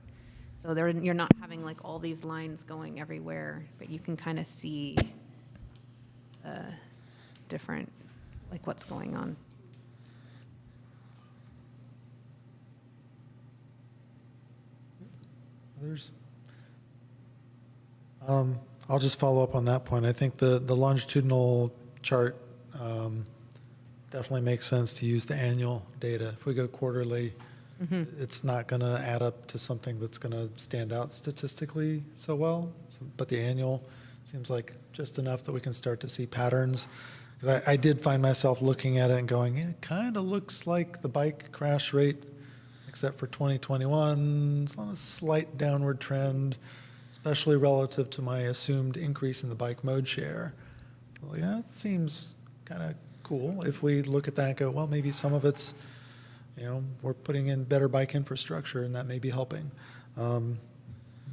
So you're not having all these lines going everywhere, but you can kind of see different, what's going on. Others? I'll just follow up on that point. I think the longitudinal chart definitely makes sense to use the annual data. If we go quarterly, it's not going to add up to something that's going to stand out statistically so well. But the annual seems like just enough that we can start to see patterns. Because I did find myself looking at it and going, it kind of looks like the bike crash rate, except for 2021, it's on a slight downward trend, especially relative to my assumed increase in the bike mode share. Well, yeah, it seems kind of cool if we look at that and go, well, maybe some of it's, we're putting in better bike infrastructure and that may be helping.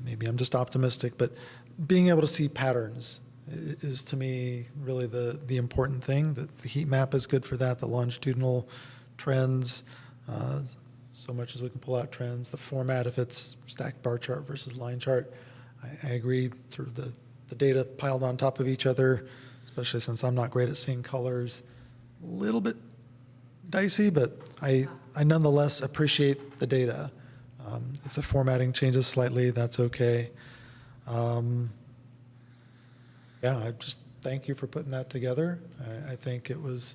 Maybe I'm just optimistic, but being able to see patterns is to me really the important thing. The heat map is good for that, the longitudinal trends, so much as we can pull out trends. The format, if it's stacked bar chart versus line chart, I agree, sort of the data piled on top of each other, especially since I'm not great at seeing colors, a little bit dicey, but I nonetheless appreciate the data. If the formatting changes slightly, that's okay. Yeah, I just thank you for putting that together. I think it was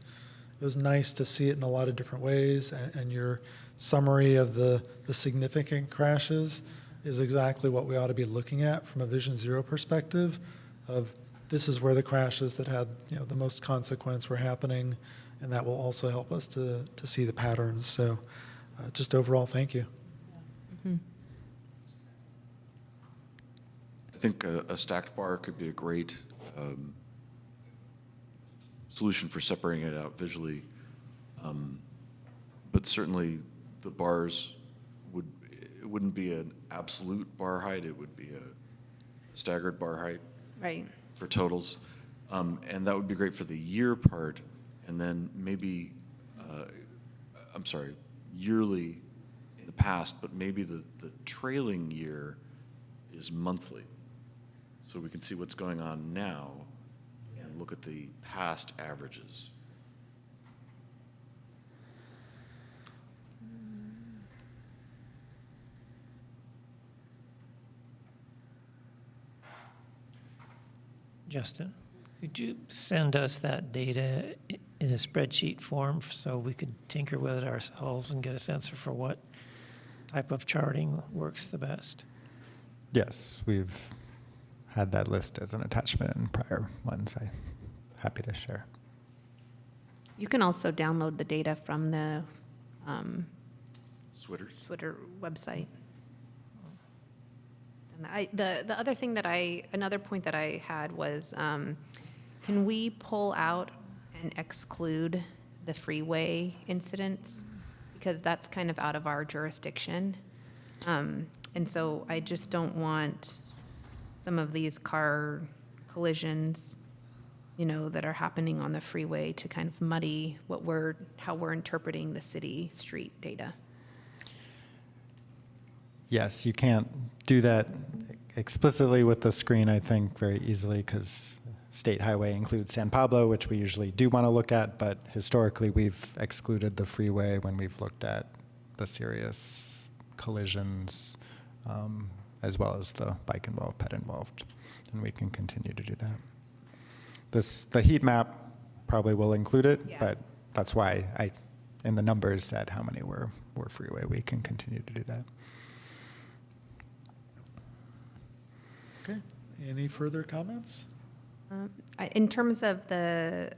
nice to see it in a lot of different ways, and your summary of the significant crashes is exactly what we ought to be looking at from a Vision Zero perspective of this is where the crashes that had the most consequence were happening, and that will also help us to see the patterns. So just overall, thank you. I think a stacked bar could be a great solution for separating it out visually. But certainly the bars it wouldn't be an absolute bar height, it would be a staggered bar height. Right. For totals. And that would be great for the year part, and then maybe, yearly in the past, but maybe the trailing year is monthly. So we can see what's going on now and look at the past averages. Justin, could you send us that data in a spreadsheet form so we could tinker with it ourselves and get a sense for what type of charting works the best? Yes, we've had that list as an attachment in prior ones. I'm happy to share. You can also download the data from the Switter website. And the other thing another point that I had was, can we pull out and exclude the freeway incidents? Because that's kind of out of our jurisdiction. And so I just don't want some of these car collisions, that are happening on the freeway to kind of muddy how we're interpreting the city street data. Yes, you can't do that explicitly with the screen, I think, very easily because State Highway includes San Pablo, which we usually do want to look at, but historically we've excluded the freeway when we've looked at the serious collisions, as well as the bike involved, pet involved, and we can continue to do that. The heat map probably will include it, but that's why I, in the numbers, said how many were freeway. We can continue to do that. Okay. Any further comments? In terms of the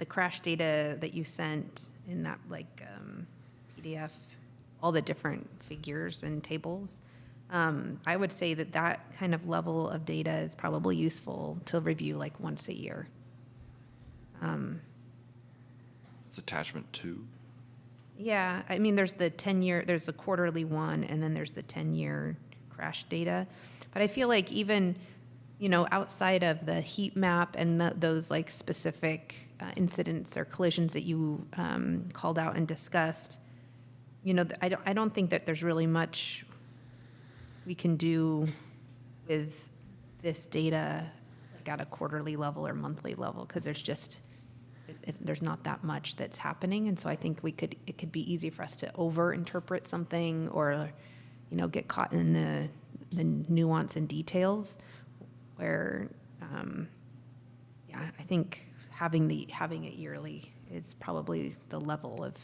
crash data that you sent in that PDF, all the different figures and tables, I would say that kind of level of data is probably useful to review once a year. It's attachment 2. Yeah, I mean, there's the 10-year, there's a quarterly one, and then there's the 10-year crash data. But I feel like even, outside of the heat map and those specific incidents or collisions that you called out and discussed, I don't think that there's really much we can do with this data at a quarterly level or monthly level, because there's not that much that's happening. And so I think it could be easy for us to over-interpret something or, get caught in the nuance and details where, yeah, I think having it yearly is probably the level of,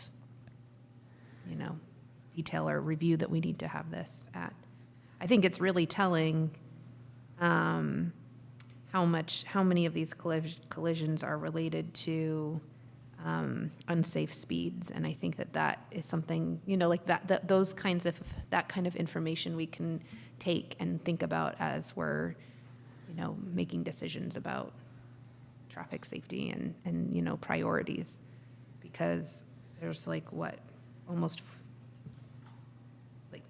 detail or review that we need to have this at. I think it's really telling how many of these collisions are related to unsafe speeds, and I think that is something, like that kind of information we can take and think about as we're, making decisions about traffic safety and priorities, because there's almost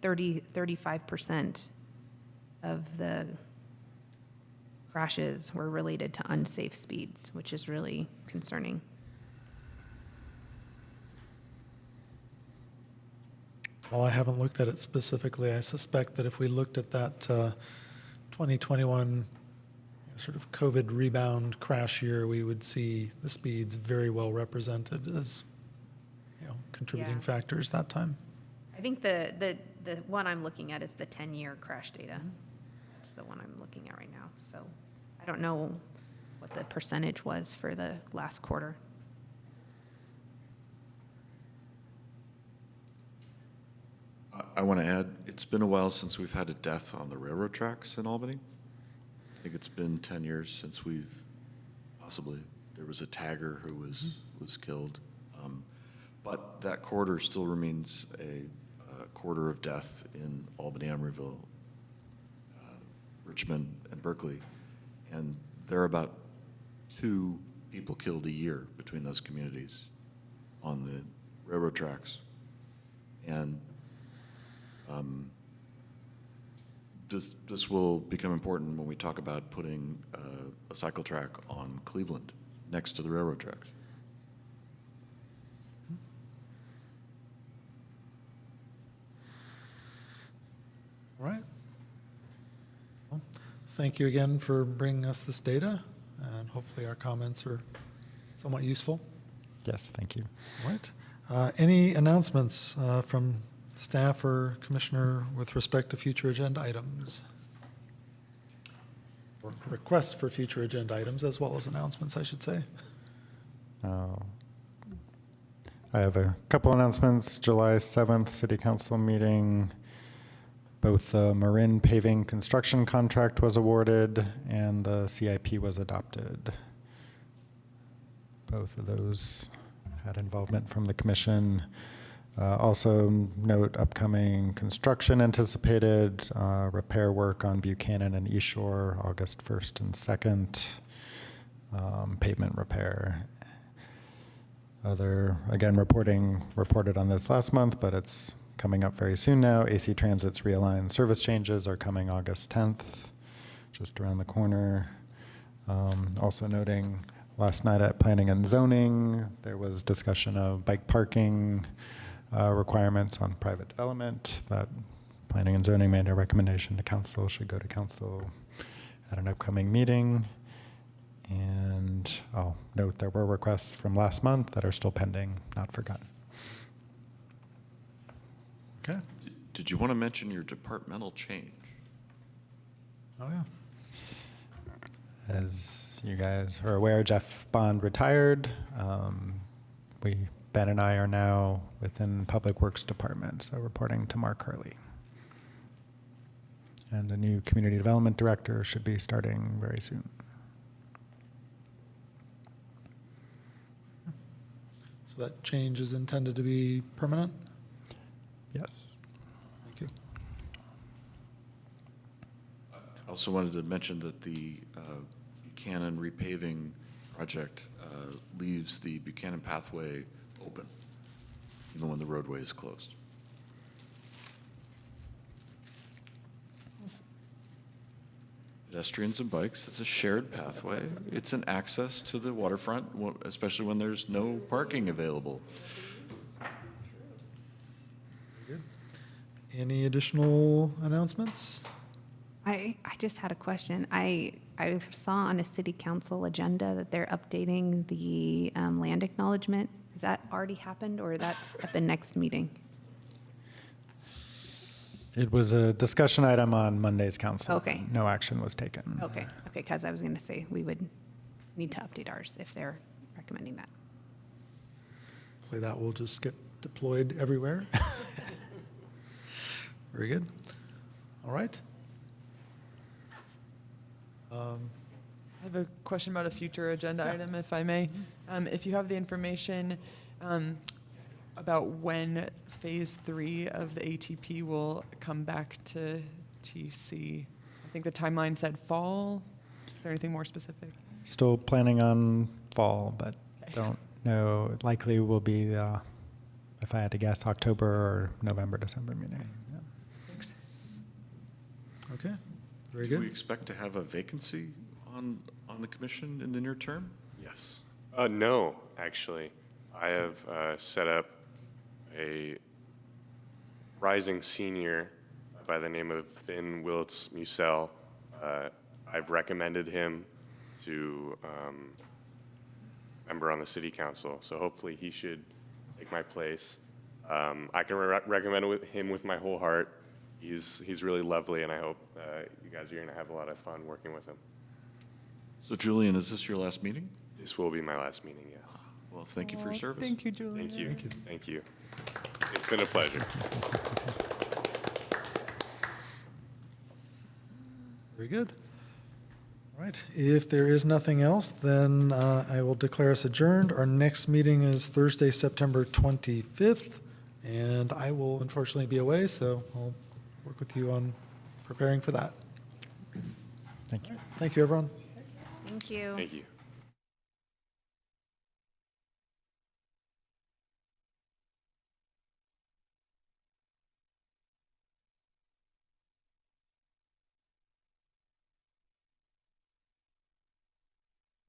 35% of the crashes were related to unsafe speeds, which is really concerning. While I haven't looked at it specifically, I suspect that if we looked at that 2021 sort of COVID rebound crash year, we would see the speeds very well represented as contributing factors that time. I think the one I'm looking at is the 10-year crash data. That's the one I'm looking at right now. So I don't know what the percentage was for the last quarter. I want to add, it's been a while since we've had a death on the railroad tracks in Albany. I think it's been 10 years since there was a tagger who was killed. But that corridor still remains a corridor of death in Albany, Emeryville, Richmond, and Berkeley. And there are about 2 people killed a year between those communities on the railroad tracks. And this will become important when we talk about putting a cycle track on Cleveland next to the railroad tracks. All right. Well, thank you again for bringing us this data, and hopefully our comments are somewhat useful. Yes, thank you. All right. Any announcements from staff or commissioner with respect to future agenda items? Or requests for future agenda items, as well as announcements, I should say. I have a couple announcements. July 7th, City Council meeting. Both the Marin paving construction contract was awarded and the CIP was adopted. Both of those had involvement from the commission. Also note upcoming construction anticipated, repair work on Buchanan and East Shore, August 1st and 2nd, pavement repair. Again, reported on this last month, but it's coming up very soon now. AC Transit's realigned service changes are coming August 10th, just around the corner. Also noting last night at Planning and Zoning, there was discussion of bike parking requirements on private development. That Planning and Zoning made a recommendation to council, should go to council at an upcoming meeting. And I'll note there were requests from last month that are still pending, not forgotten. Okay. Did you want to mention your departmental change? Oh, yeah. As you guys are aware, Jeff Bond retired. Ben and I are now within Public Works Department, so reporting to Mark Hurley. And a new Community Development Director should be starting very soon. So that change is intended to be permanent? Yes. Thank you. I also wanted to mention that the Buchanan repaving project leaves the Buchanan pathway open, even when the roadway is closed. Pedestrians and bikes, it's a shared pathway. It's an access to the waterfront, especially when there's no parking available. Good. Any additional announcements? I just had a question. I saw on a city council agenda that they're updating the land acknowledgement. Has that already happened, or that's at the next meeting? It was a discussion item on Monday's council. Okay. No action was taken. Okay, because I was going to say we would need to update ours if they're recommending that. Hopefully that will just get deployed everywhere. Very good. All right. I have a question about a future agenda item, if I may. If you have the information about when Phase 3 of the ATP will come back to TC, I think the timeline said fall. Is there anything more specific? Still planning on fall, but don't know. It likely will be, if I had to guess, October or November, December meeting. Yeah. Thanks. Okay. Very Do we good. expect to have a vacancy on the commission in the near term? Yes. No, actually. I have set up a rising senior by the name of Finn Wiltz Musel. I've recommended him to member on the city council, so hopefully he should take my place. I can recommend him with my whole heart. He's really lovely, and I hope you guys are going to have a lot of fun working with him. So Julian, is this your last meeting? This will be my last meeting, yes. Well, thank you for your service. Thank you, Julie. Thank you. Thank you. It's been a pleasure. Very good. All right. If there is nothing else, then I will declare us adjourned. Our next meeting is Thursday, September 25th, and I will unfortunately be away, so I'll work with you on preparing for that. Thank you. Thank you, everyone. Thank you. Thank you.